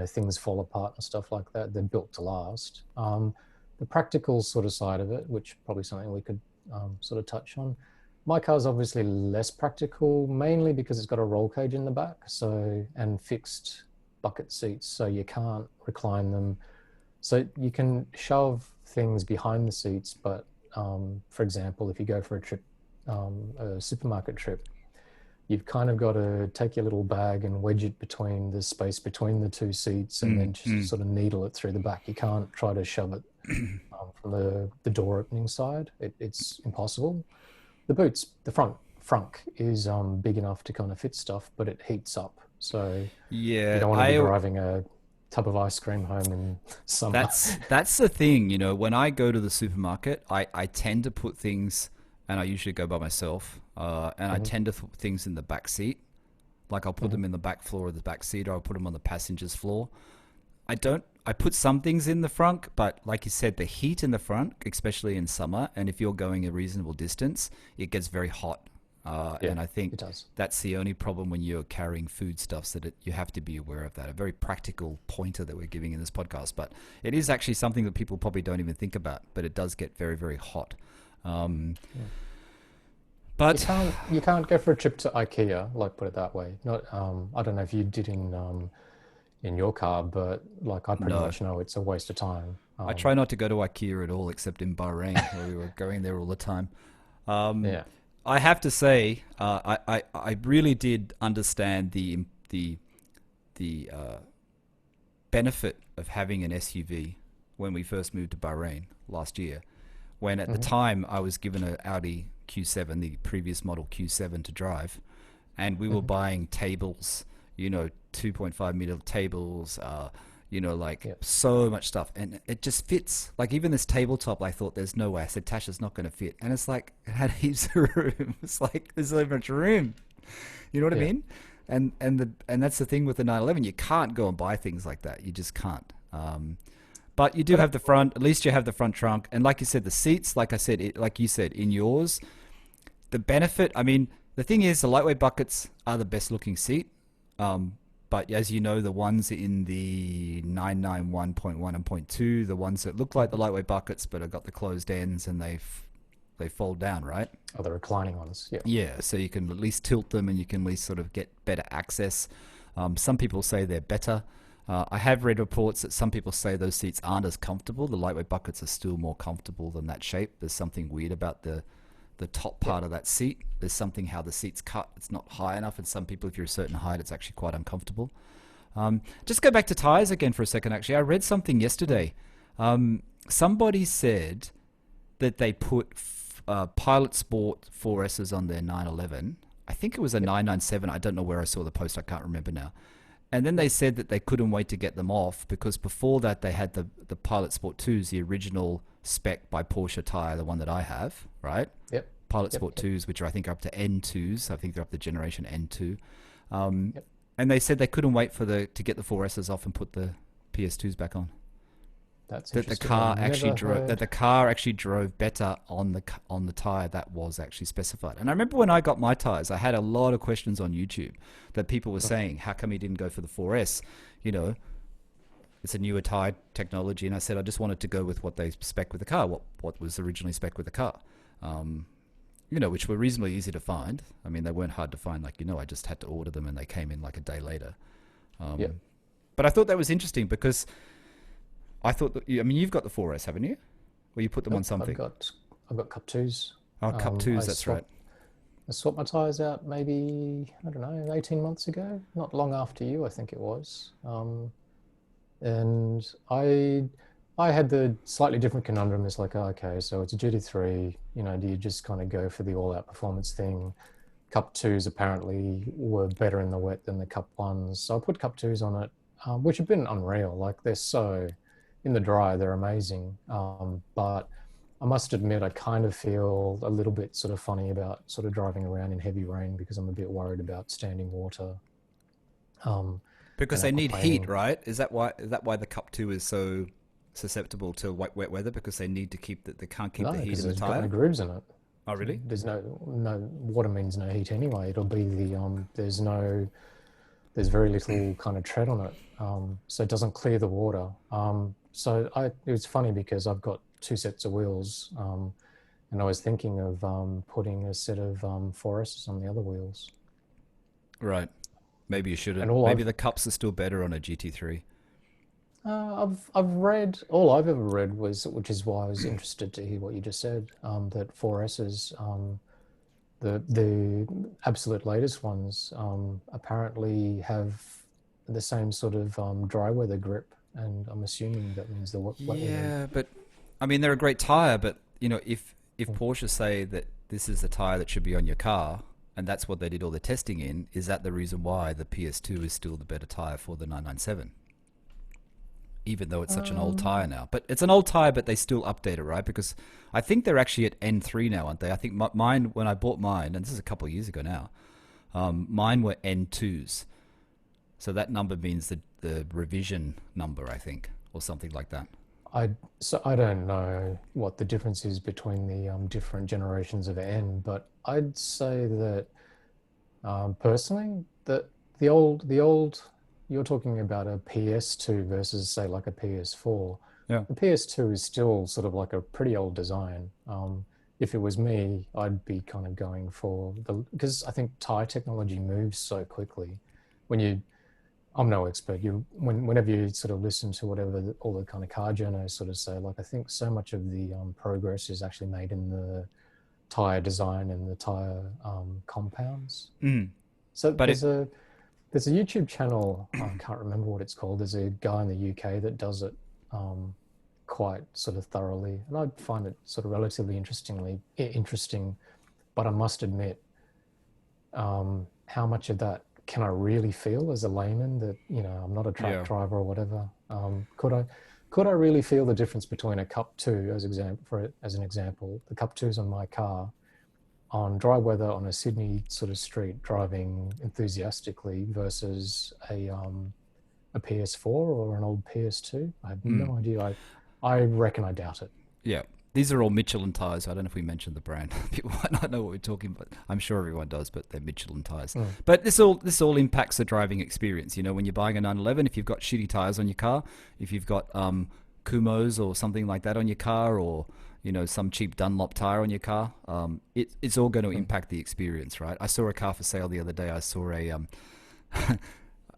things fall apart and stuff like that. They're built to last. The practical sort of side of it, which probably something we could sort of touch on. My car's obviously less practical, mainly because it's got a roll cage in the back, so and fixed bucket seats, so you can't recline them. So you can shove things behind the seats, but for example, if you go for a trip, a supermarket trip, you've kind of got to take your little bag and wedge it between the space between the two seats and Mm, then just mm. sort of needle it through the back. You can't try to shove it from the door opening side. It's impossible. The boots, the frunk is big enough to kind of fit stuff, but it heats up. So you Yeah, don't want to be driving a tub of ice cream home in summer. that's the thing, when I go to the supermarket, I tend to put things, and I usually go by myself, and I Hmm. tend to put things in the back seat. Like I'll put Hmm. them in the back floor of the back seat, or I'll put them on the passenger's floor. I don't. I put some things in the front, but like you said, the heat in the front, especially in summer, and if you're going a reasonable distance, it gets very hot. Yeah, And I think it does. that's the only problem when you're carrying foodstuffs you have to be aware of that. A very practical pointer that we're giving in this podcast, but it is actually something that people probably don't even think about. But it does get very, very hot. Um, Yeah. You but can't go for a trip to IKEA, like put it that way. Not I don't know if you did in your car, but like I pretty no, much know it's a waste of time. I try not to go to IKEA at all, except in Bahrain, where we were going there all the time. Um, Yeah. I have to say, I really did understand the benefit of having an SUV when we first moved to Bahrain last year. When at the Hmm. time I was given an Audi Q7, the previous model Q7 to drive, and we were Hmm. buying tables, 2.5 meter tables, like Yeah. so much stuff, and it just fits. Like even this tabletop, I thought there's no way. I said Tasha's not going to fit, and it's like it had heaps of room. It's like there's so much room. You know what I Yeah. mean? And that's the thing with the 911. You can't go and buy things like that. You just can't. But you do But have the front. At least you have the front trunk, and like you said, the seats. Like I said, like you said, in yours, the benefit. I mean, the thing is, the lightweight buckets are the best looking seat. Um, but as you know, the ones in the 991.1 and point 2, the ones that look like the Mhm. lightweight buckets but have got the closed ends and they fold down, right? Oh, the reclining ones. Yeah. Yeah, so you can at least tilt them and you can at least sort of get better access. Some people say they're better. I have read reports that some people say those seats aren't as comfortable. The lightweight buckets are still more comfortable than that shape. There's something weird about the top Yeah. part of that seat. There's something how the seat's cut. It's not high enough, and some people, if you're a certain height, it's actually quite uncomfortable. Just go back to tires again for a second. Actually, I read something Mm. yesterday. Somebody said that they put Pilot Sport 4Ss on their 911. I think it was a Yep. 997. I don't know where I saw the post. I can't remember now. And then they said that they couldn't wait to get them off because before that they had the Pilot Sport 2s, the original spec by Porsche tire, the one that I have, right? Yep. Pilot Yep. Sport Yep. 2s, which are, I think are up to N2s. I think they're up to generation N2. Um, Yep. and they said they couldn't wait to get the 4Ss off and put the PS2s back on. That's That the interesting. I've car actually never drove that heard. the car actually drove better on the tire that was actually specified. And I remember when I got my tires, I had a lot of questions on YouTube that people were Okay. saying, "How come he didn't go for the 4S?" You know, it's a newer tire technology, and I said I just wanted to go with what they spec with the car, what was originally spec with the car. Um, which were reasonably easy to find. I mean, they weren't hard to find. Like, I just had to order them, and they came in like a day later. Yep. But I thought that was interesting because I thought that I mean, you've got the 4S, haven't you? Or you put them on Nope. I've something? got I've got Cup twos. Oh, Cup I twos. That's right. swapped I swapped my tires out maybe I don't know 18 months ago. Not long after you, I think it was. And I had the slightly different conundrum. It's like, oh, okay, so it's a GT3. Do you just kind of go for the all-out performance thing? Cup 2s apparently were better in the wet than the Cup 1s. So I put Cup 2s on it, which have been unreal. Like they're so, in the dry, they're amazing. But I must admit, I kind of feel a little bit sort of funny about sort of driving around in heavy rain because I'm a bit worried about standing water um, Because and they need heat, aquaplaning. right? Is that why the Cup 2 is so susceptible to wet weather? Because they need to they can't keep the No, heat because in the there's got tire? no grooves in it. Oh, really? There's no water means no heat anyway. It'll be there's very little kind of tread on it, so it doesn't clear the water. It was funny because I've got two sets of wheels, and I was thinking of putting a set of 4Ss on the other wheels. Right. Maybe you And shouldn't. all Maybe I've the Cups are still better on a GT3. I've read all I've ever read was, which is why I was interested to hear what you just said, that 4Ss, the absolute latest ones, apparently have the same sort of dry weather grip, and I'm assuming that means the wet weather. Yeah, but I mean they're a great tire, but if Porsche say that this is the tire that should be on your car, and that's what they did all the testing in, is that the reason why the PS2 is still the better tire for the 997? Even though it's such an old tire Um, now, but it's an old tire, but they still update it, right? Because I think they're actually at N3 now, aren't they? I think mine when I bought mine, and this is a couple of years ago now, mine were N2s, so that number means the revision number, I think, or something like that. I so I don't know what the difference is between the different generations of N, but I'd say that personally, that the old, you're talking about a PS2 versus say like a PS4. Yeah. The PS2 is still sort of like a pretty old design. If it was me, I'd be kind of going for because I think tire technology moves so quickly. When you, I'm no expert. Whenever you sort of listen to whatever all the kind of car journals sort of say, like I think so much of the progress is actually made in the tire design and the tire compounds. Mm. So But it, there's a YouTube channel. I can't remember what it's called. There's a guy in the UK that does it um, quite sort of thoroughly, and I find it sort of relatively interesting. But I must admit, how much of that can I really feel as a layman? That I'm not a track yeah. driver or whatever. Could I really feel the difference between a Cup Two, as an example, the Cup Twos on my car on dry weather on a Sydney sort of street driving enthusiastically versus a PS4 or an old PS2? I have Mm. no idea. I reckon I doubt it. Yeah. These are all Michelin tires. I don't know if we mentioned the brand. People might not know what we're talking about. I'm sure everyone does, but they're Michelin tires. Mm. But this all impacts the driving experience. When you're buying a 911, if you've got shitty tires on your car, if you've got Kumos or something like that on your car, or some cheap Dunlop tire on your car, it's all going to Mm. impact the experience, right? I saw a car for sale the other day. I saw a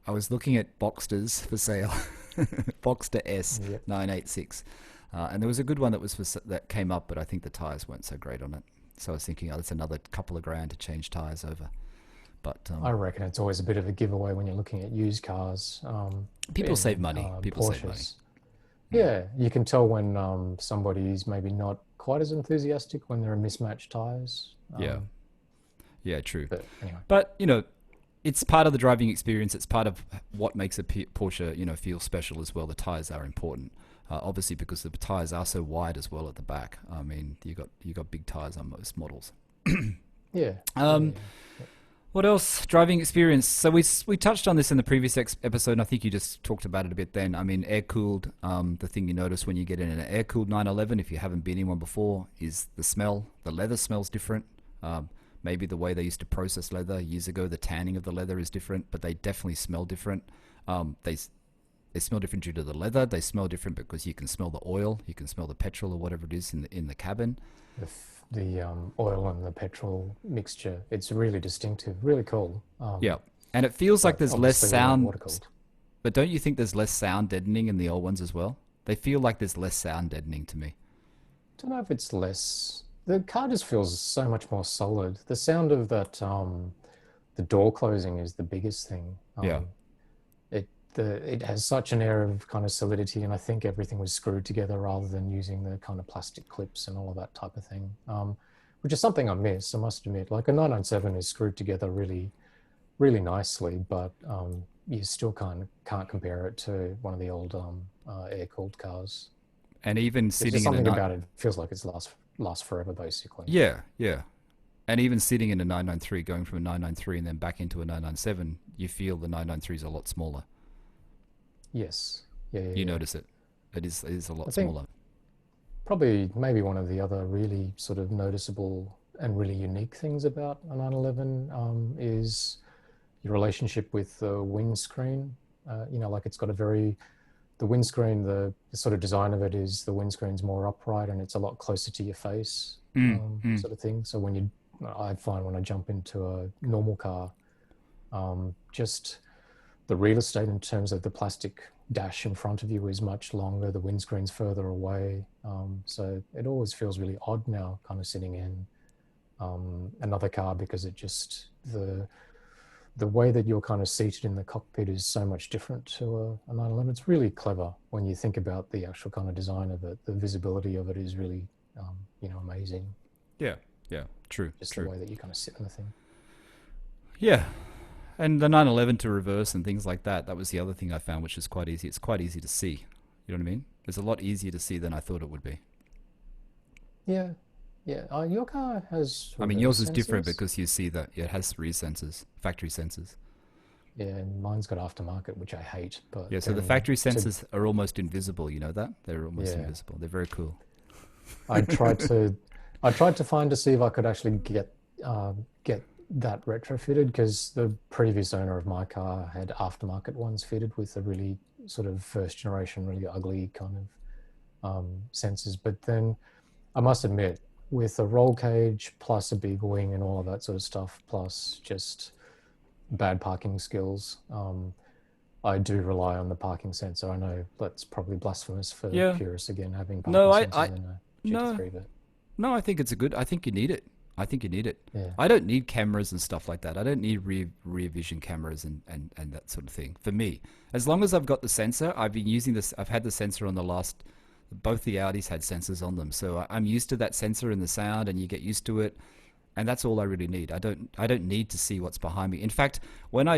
I was looking at Boxsters for sale, Boxster S Yep. 986, and there was a good one that came up, but I think the tires weren't so great on it. So I was thinking, oh, that's another couple of grand to change tires over. But I reckon it's always a bit of a giveaway when you're looking at used cars people save in money. People save money. Porsches. Mm. Yeah, you can tell when somebody's maybe not quite as enthusiastic when there are mismatched tires. Yeah, yeah, true. But anyway, But it's part of the driving experience. It's part of what makes a Porsche, feel special as well. The tires are important, obviously, because the tires are so wide as well at the back. I mean, you got big tires on most models. yeah, yeah, Um, yeah. what else? Driving experience. So we touched on this in the previous episode, and I think you just talked about it a bit then. I mean, air cooled. The thing you notice when you get in an air cooled 911, if you haven't been in one before, is the smell. The leather smells different. Maybe the way they used to process leather years ago, the tanning of the leather is different, but they definitely smell different. They smell different due to the leather. They smell different because you can smell the oil, you can smell the petrol or whatever it is in the cabin. The oil and the petrol mixture. It's really distinctive, really cool. Yeah, and it feels like But there's less obviously they're not sound. water cooled. But don't you think there's less sound deadening in the old ones as well? They feel like there's less sound deadening to me. Don't know if it's less. The car just feels so much more solid. The sound of that, the door closing is the biggest thing. Yeah. It has such an air of kind of solidity, and I think everything was screwed together rather than using the kind of plastic clips and all of that type of thing. which is something I miss, I must admit. Like a 997 is screwed together really, really nicely, but you still can't compare it to one of the old air-cooled cars. And even There's just sitting in a something night, about it feels like it's last forever, basically. yeah, yeah. And even sitting in a 993, going from a 993 and then back into a 997, you feel the 993 is a lot smaller. Yes. Yeah, yeah, You yeah. notice it. It is a I lot think smaller. probably maybe one of the other really sort of noticeable and really unique things about a 911 is your relationship with the windscreen. Like it's got a very the windscreen, the sort of design of it is the windscreen's more upright and it's a lot closer to your face, Mm, mm. sort of thing. So I find when I jump into a normal car, just the real estate in terms of the plastic dash in front of you is much longer. The windscreen's further away. So it always feels really odd now, kind of sitting in another car because the way that you're kind of seated in the cockpit is so much different to a 911. It's really clever when you think about the actual kind of design of it. The visibility of it is really, amazing. Yeah, yeah, true, Just the true. way that you kind of sit in the thing. Yeah, and the 911 to reverse and things like that. That was the other thing I found, which is quite easy. It's quite easy to see. You know what I mean? It's a lot easier to see than I thought it would be. Yeah, yeah. Your car has I mean, yours reverse is different sensors. because you see that it has three sensors, factory sensors. Yeah, and mine's got aftermarket, which I hate. But Yeah, so the then factory to sensors are almost invisible. You know that? They're almost yeah, invisible. They're very cool. I tried to I tried to find to see if I could actually get that retrofitted because the previous owner of my car had aftermarket ones fitted with a really sort of first generation, really ugly kind of sensors. But then I must admit, with a roll cage plus a big wing and all of that sort of stuff, plus just bad parking skills, I do rely on the parking sensor. I know that's probably blasphemous for Yeah. purists again having No, parking sensors in a no, GT3, but no. I think it's a good. I think you need it. I think you need it. yeah. I don't need cameras and stuff like that. I don't need rear vision cameras and that sort of thing. For me, as long as I've got the sensor, I've been using this. I've had the sensor on the last. Both the Audis had sensors on them, so I'm used to that sensor and the sound, and you get used to it. And that's all I really need. I don't need to see what's behind me. In fact, when I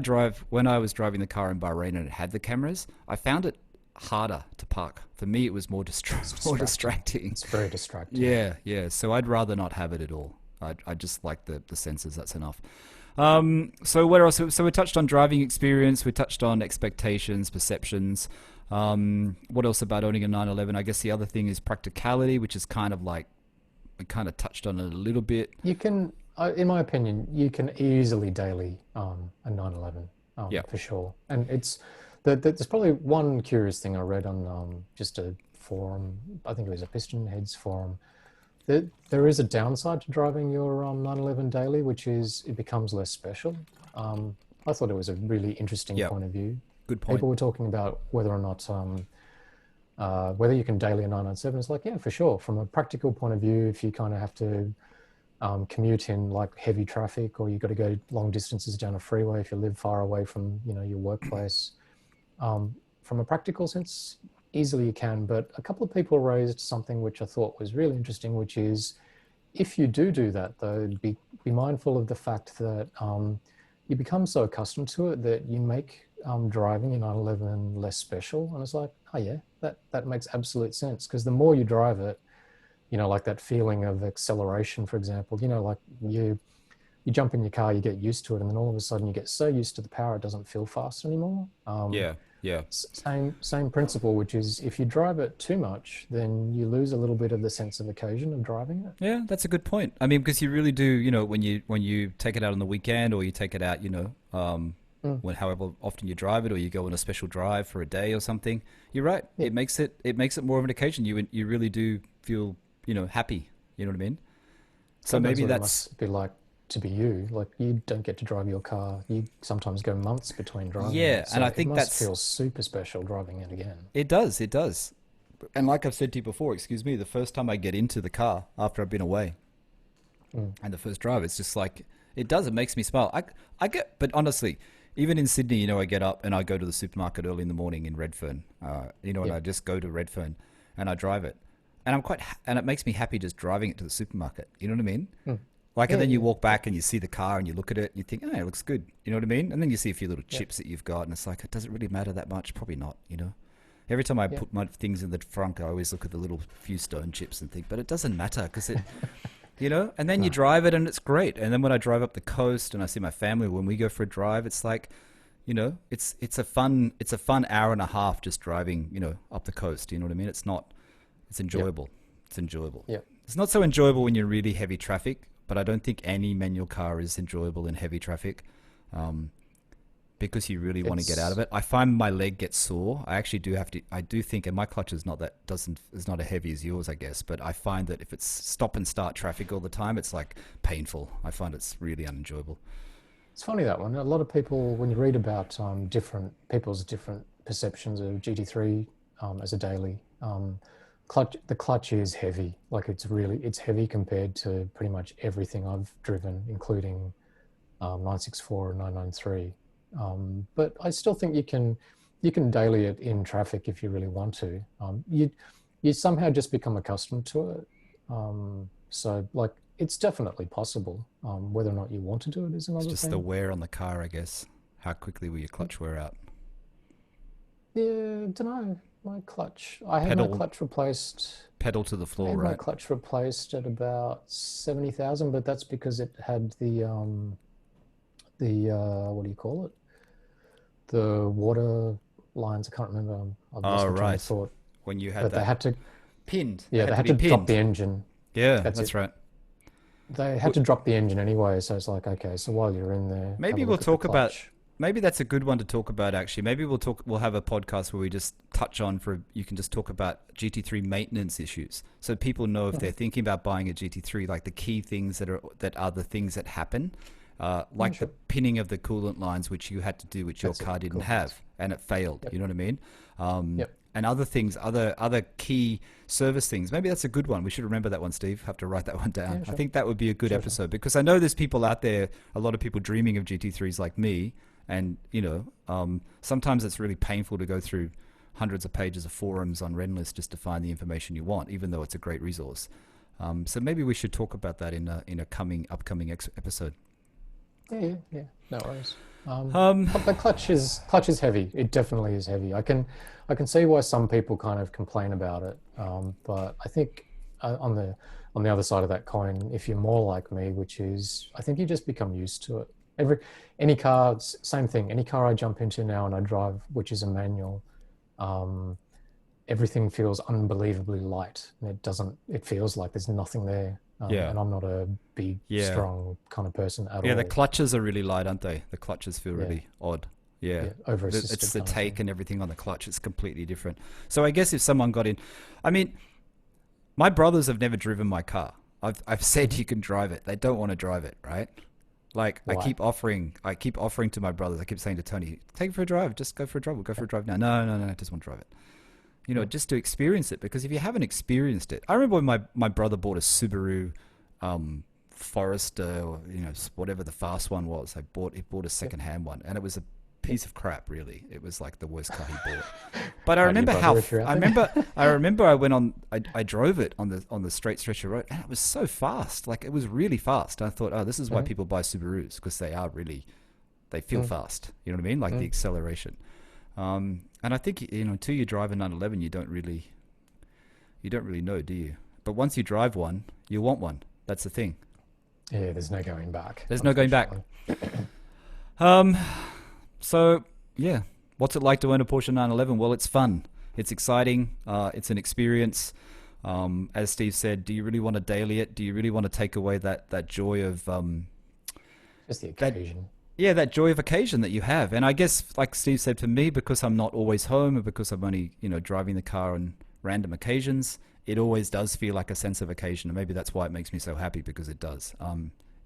was driving the car in Bahrain and it had the cameras, I found it harder to park. For me, it was more It's more distracting. distracting. It's very distracting. Yeah, yeah. So I'd rather not have it at all. I just like the sensors. That's enough. So where else? So we touched on driving experience. We touched on expectations, perceptions. What else about owning a 911? I guess the other thing is practicality, which is kind of like we kind of touched on it a little bit. You can, in my opinion, you can easily daily a 911 Yeah. for sure. And there's probably one curious thing I read on just a forum. I think it was a Piston Heads forum. There is a downside to driving your 911 daily, which is it becomes less special. I thought it was a really interesting Yeah. point of view. Good point. People were talking about whether or not whether you can daily a 997. It's like, yeah, for sure. From a practical point of view, if you kind of have to commute in like heavy traffic, or you got to go long distances down a freeway if you live far away from your workplace, from a practical sense, easily you can. But a couple of people raised something which I thought was really interesting, which is if you do that, though, be mindful of the fact that you become so accustomed to it that you make driving in 911 less special. And it's like, oh yeah, that makes absolute sense, because the more you drive it, like that feeling of acceleration, for example, like you jump in your car, you get used to it, and then all of a sudden you get so used to the power, it doesn't feel fast anymore. Yeah. Yeah. Same principle, which is if you drive it too much, then you lose a little bit of the sense of occasion of driving it. Yeah, that's a good point. I mean, because you really do, when you take it out on the weekend or you take it out, Mm. when however often you drive it or you go on a special drive for a day or something, you're right. Yeah, It makes it more of an occasion. You really do feel, happy. You know what I mean? So God knows maybe what it that's must be like to be you. Like you don't get to drive your car. You sometimes go months between driving yeah, it, and so I it think must that's feel super special driving it again. it does. It does. And like I've said to you before, excuse me, the first time I get into the car after I've been away Mm. and the first drive, it's just like it does. It makes me smile. But honestly, even in Sydney, I get up and I go to the supermarket early in the morning in Redfern, and Yep. I just go to Redfern and I drive it. and and it makes me happy just driving it to the supermarket. You know what I mean? Mm. Like, Yeah, and then yeah, you walk back and you see the car and you look at it and you think, oh, it looks good. You know what I mean? And then you see a few little yeah, chips that you've got, and it's like, does it really matter that much? Probably not. Every time I yeah. put my things in the trunk, I always look at the little few stone chips and think, but it doesn't matter because and then you No. drive it and it's great. And then when I drive up the coast and I see my family, when we go for a drive, it's like, it's a fun hour and a half just driving, up the coast. You know what I mean? It's Yeah, enjoyable. It's enjoyable. yeah. It's not so enjoyable when you're really heavy traffic, but I don't think any manual car is enjoyable in heavy traffic. Um, because you really want to get out of It's it. I find my leg gets sore. I actually do have to. I do think, and my clutch is not that doesn't is not as heavy as yours, I guess. But I find that if it's stop and start traffic all the time, it's like painful. I find it's really unenjoyable. it's funny that one. A lot of people, when you read about different people's different perceptions of GT3 as a daily, the clutch is heavy. Like it's heavy compared to pretty much everything I've driven, including 964 and 993. But I still think you can daily it in traffic if you really want to. You somehow just become accustomed to it. So like it's definitely possible. Whether or not you want to do it is It's another just the thing. wear on the car, I guess. How quickly will your clutch wear out? Yeah, don't know. My clutch. I had my Pedal, clutch replaced. pedal to the I floor, had my right? clutch replaced at about 70,000, but that's because it had the what do you call it? The water lines. I can't remember. I've Oh, lost my train of right. thought. When you had But they that had to, pinned, they yeah, had they to had be to drop the pinned. engine. Yeah, That's that's it. right. They had W- to drop the engine anyway. So it's like, okay, so while you're in there, have Maybe a we'll look at the talk about. clutch. Maybe that's a good one to talk about. Actually, maybe we'll talk. We'll have a podcast where we just touch on for. You can just talk about GT3 maintenance issues, so people know if they're Mhm. thinking about buying a GT3, like the key things that are the things that happen, Yeah, like the sure. pinning of the coolant lines, which you had to do, which your That's it. car didn't Cool. have, and it failed. Yep. You know what I mean? Yep. And other things, other key service things. Maybe that's a good one. We should remember that one, Steve. Have to write that one down. Yeah, I sure. think that would be a good Sure, sure. episode because I know there's people out there, a lot of people dreaming of GT3s like me, and sometimes it's really painful to go through hundreds of pages of forums on Renlist just to find the information you want, even though it's a great resource. So maybe we should talk about that in a upcoming episode. Yeah, yeah, yeah. No worries. Um, But the clutch is heavy. It definitely is heavy. I can see why some people kind of complain about it. But I think on the other side of that coin, if you're more like me, which is I think you just become used to it. Any car, same thing. Any car I jump into now and I drive, which is a manual, um, everything feels unbelievably light, and it feels like there's nothing there. yeah, And I'm not a big, yeah, strong kind of person at yeah. The all. clutches are really light, aren't they? The clutches feel Yeah, really odd. Yeah, yeah, over it's assisted the kind of take thing. and everything on the clutch. It's completely different. So I guess if someone got in, I mean, my brothers have never driven my car. I've said Hmm. you can drive it. They don't want to drive it, right? Like Why? I keep offering to my brothers. I keep saying to Tony, take it for a drive. Just go for a drive. We'll go for a drive now. No, no, no. I just want to drive it. Hmm. Just to experience it. Because if you haven't experienced it, I remember when my brother bought a Subaru, Forester, or whatever the fast one was. He bought a Yep. second hand one, and it was a Yep. piece of crap. Really, it was like the worst car he bought. But I Howdy, your remember brother, if you're out there. I went on. I drove it on the straight stretch of road, and it was so fast. Like it was really fast. I thought, oh, this is why Mhm. people buy Subarus because they feel Mm, fast. You know what I mean? Like the mm. acceleration. And I think until you drive a 911, you don't really know, do you? But once you drive one, you want one. That's the thing. Yeah, there's no going back, There's no going back. unfortunately. Um, so yeah, what's it like to own a Porsche 911? Well, it's fun. It's exciting. It's an experience. As Steve said, do you really want to daily it? Do you really want to take away that joy of Just the that occasion. yeah, that joy of occasion that you have? And I guess, like Steve said, for me, because I'm not always home, or because I'm only driving the car on random occasions, it always does feel like a sense of occasion, and maybe that's why it makes me so happy because it does.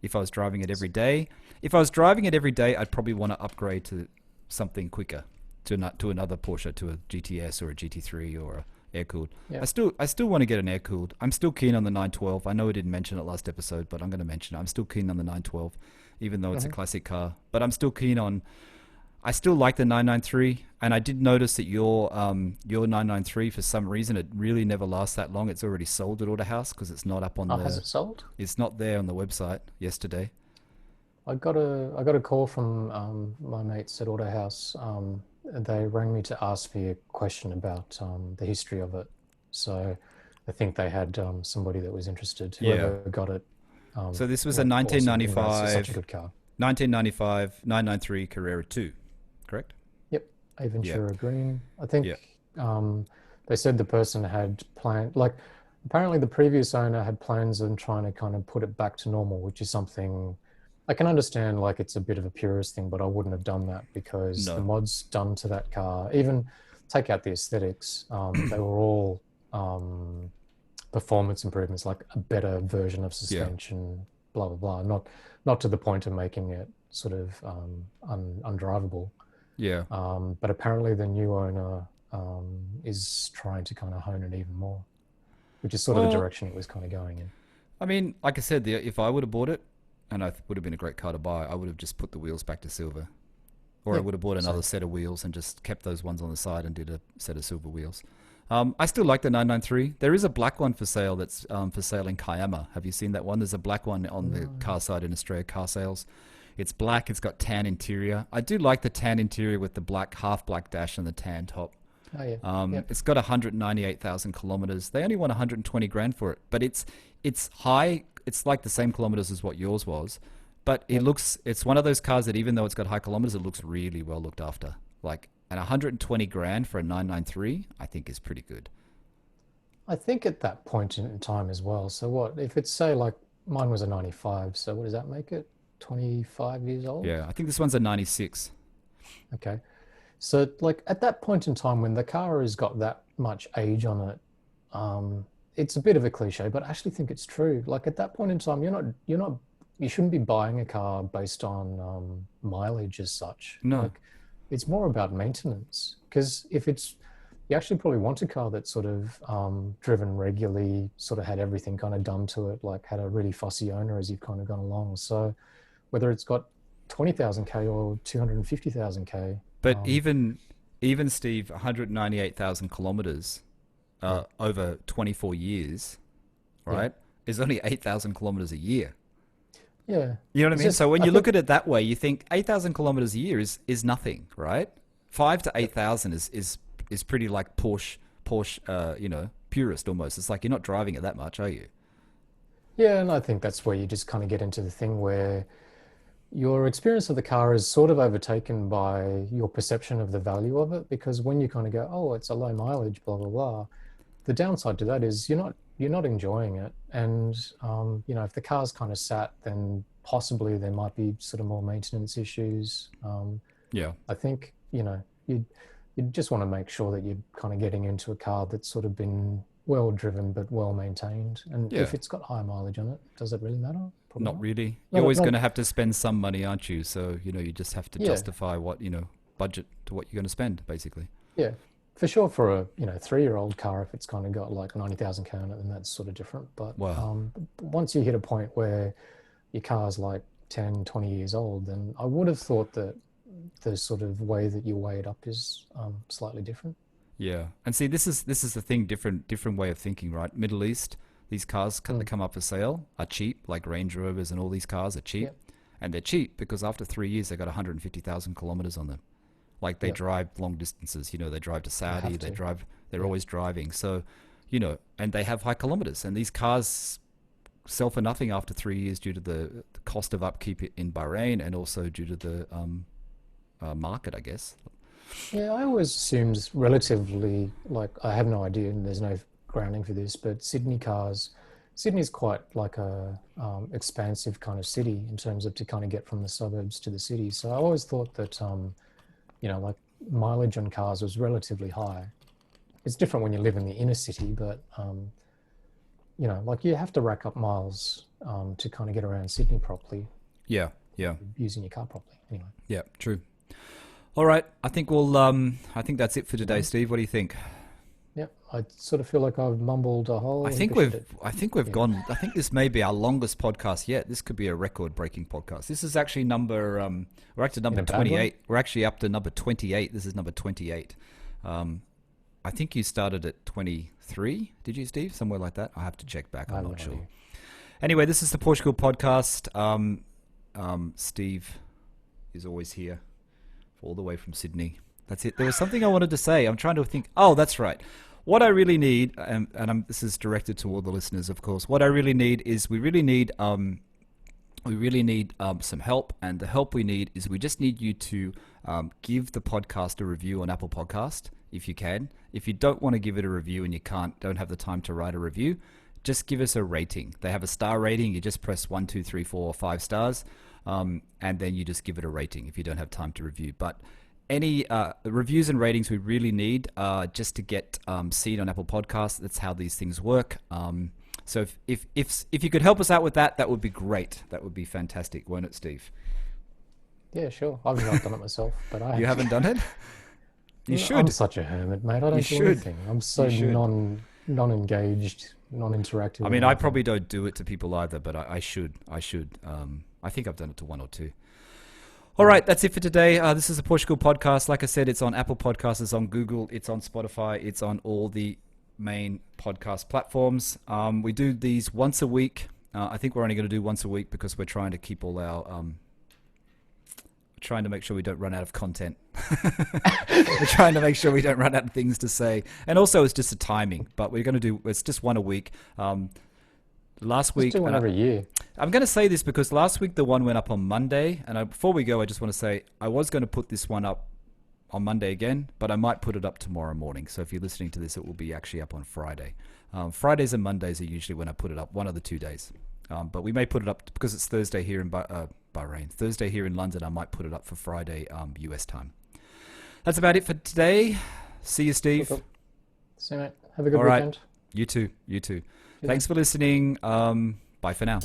If I was driving it every day, I'd probably want to upgrade to something quicker, to another Porsche, to a GTS or a GT3 or a air cooled. Yeah. I still want to get an air cooled. I'm still keen on the 912. I know I didn't mention it last episode, but I'm going to mention it. I'm still keen on the 912, even though it's a Hmm. classic car. But I'm still keen on. I still like the 993, and I did notice that your 993 for some reason it really never lasts that long. It's already sold at Autohouse because it's not up on Oh, has it sold? it's not there on the website yesterday. I got a call from my mates at Autohouse. They rang me to ask me a question about the history of it. So I think they had somebody that was interested. Yeah. Whoever got it, So this was a like awesome. Congrats, it's such a 1995 good car. 1995 993 Carrera 2, correct? Yep, Yeah. Aventura Green. I think Yeah. um, they said the person had planned, like, apparently the previous owner had plans on trying to kind of put it back to normal, which is something I can understand. Like, it's a bit of a purist thing, but I wouldn't have done that because the No. mods done to that car, even take out the aesthetics, they were all performance improvements, like a better version of Yeah. suspension, blah blah blah. Not to the point of making it sort of undrivable. Yeah. But apparently the new owner is trying to kind of hone it even more, which is sort of the Well, direction it was kind of going in. I mean, like I said, if I would have bought it, and I would have been a great car to buy, I would have just put the wheels back to silver. Or I Yeah, would have bought another same. set of wheels and just kept those ones on the side and did a set of silver wheels. I still like the 993. There is a black one for sale that's for sale in Kiama. Have you seen that one? There's a black one on the No. car side in Australia car sales. It's black. It's got tan interior. I do like the tan interior with the black half black dash and the tan top. Oh yeah. Yep. It's got 198,000 kilometers. They only want 120 grand for it, but it's high. It's like the same kilometers as what yours was, but it Yep. looks. It's one of those cars that even though it's got high kilometers, it looks really well looked after. Like, and 120 grand for a 993, I think is pretty good. I think at that point in time as well. So what if it's, say, like, mine was a 95, so what does that make it? 25 years old? Yeah, I think this one's a 96. Okay. So, like, at that point in time when the car has got that much age on it, it's a bit of a cliche, but I actually think it's true. Like, at that point in time, you shouldn't be buying a car based on mileage as such. No. Like, it's more about maintenance. Because if it's, you actually probably want a car that's sort of driven regularly, sort of had everything kind of done to it, like had a really fussy owner as you've kind of gone along. So whether it's got 20,000 K or 250,000 K, But even Steve, 198,000 kilometers yeah, over 24 years, yeah, right? Is only 8,000 kilometers a year. yeah. You know what I It's mean? just, So when I you look think, at it that way, you think 8,000 kilometers a year is nothing, right? 5 to 8,000 is pretty like Porsche, purist almost. It's like you're not driving it that much, are you? yeah, and I think that's where you just kind of get into the thing where your experience of the car is sort of overtaken by your perception of the value of it. Because when you kind of go, oh, it's a low mileage, blah blah blah, the downside to that is you're not enjoying it. And if the car's kind of sat, then possibly there might be sort of more maintenance issues. Yeah, I think you just want to make sure that you're kind of getting into a car that's sort of been well driven but well maintained. And yeah. if it's got high mileage on it, does it really matter? Probably Not not. really. You're Not always not going to have to spend some money, aren't you? So, you just have to Yeah, justify what, budget to what you're going to spend, basically. yeah. For sure, for a 3-year-old car, if it's kind of got like 90,000 K on it, then that's sort of different. But Wow. once you hit a point where your car's like 10, 20 years old, then I would have thought that the sort of way that you weigh it up is slightly different. Yeah. And see, this is the thing, different way of thinking, right? Middle East, these cars that Mm. come up for sale are cheap, like Range Rovers and all these cars are cheap. Yep, And they're cheap because after 3 years, they got 150,000 kilometers on them. Like they yep. drive long distances, they drive to They Saudi, have to. they're Yeah, always driving. So, and they have high kilometers. And these cars sell for nothing after 3 years due to the cost of upkeep in Bahrain and also due to the market, I guess. yeah. I always assumed relatively, like, I have no idea, and there's no grounding for this, but Sydney's quite like a expansive kind of city in terms of to kind of get from the suburbs to the city. So I always thought that like, mileage on cars was relatively high. It's different when you live in the inner city, but like, you have to rack up miles to kind of get around Sydney properly, Yeah, yeah, using your car properly. Anyway, yeah, true. All right, I think I think that's it for today, Steve. What do you think? Yep. I sort of feel like I've mumbled a whole. I think ambition we've I think we've yeah. gone. I think this may be our longest podcast yet. This could be a record-breaking podcast. This is actually number. We're up to In number a bad way? 28. We're actually up to number 28. This is number 28. I think you started at 23. Did you, Steve? Somewhere like that. I have to check back. I I'm have not no sure. idea. Anyway, this is the Portugal podcast. Steve is always here, all the way from Sydney. That's it. There was something I wanted to say. I'm trying to think. Oh, that's right. What I really need, this is directed to all the listeners, of course. What I really need is we really need some help, and the help we need is we just need you to give the podcast a review on Apple Podcast if you can. If you don't want to give it a review and you don't have the time to write a review, just give us a rating. They have a star rating. You just press 1, 2, 3, 4, or 5 stars, and then you just give it a rating if you don't have time to review. But any reviews and ratings we really need just to get seen on Apple Podcasts. That's how these things work. So if you could help us out with that, that would be great. That would be fantastic, won't it, Steve? Yeah, sure. I've not done it myself, but I You haven't done it? You No, should. I'm such a hermit, mate. I don't do should. anything. I'm so You should. non-engaged, non-interactive. I with mean, I anything. probably don't do it to people either, but I should. I should. I think I've done it to one or two. All right, that's it for today. This is a Portugal podcast. Like I said, it's on Apple Podcasts, it's on Google, it's on Spotify, it's on all the main podcast platforms. We do these once a week. I think we're only going to do once a week because we're trying to keep all our... trying to make sure we don't run out of content. We're trying to make sure we don't run out of things to say. And also it's just a timing, but we're going to do... It's just one a week. Last week... Let's do one every year. I'm going to say this because last week the one went up on Monday, and before we go, I just want to say I was going to put this one up on Monday again, but I might put it up tomorrow morning. So if you're listening to this, it will be actually up on Friday. Fridays and Mondays are usually when I put it up, one of the 2 days. But we may put it up because it's Thursday here in Bahrain. Thursday here in London, I might put it up for Friday US time. That's about it for today. See you, Steve. Cool. See you, mate. Have a good All right. weekend. You too. You too. Cheers, Thanks for listening. Bye for now.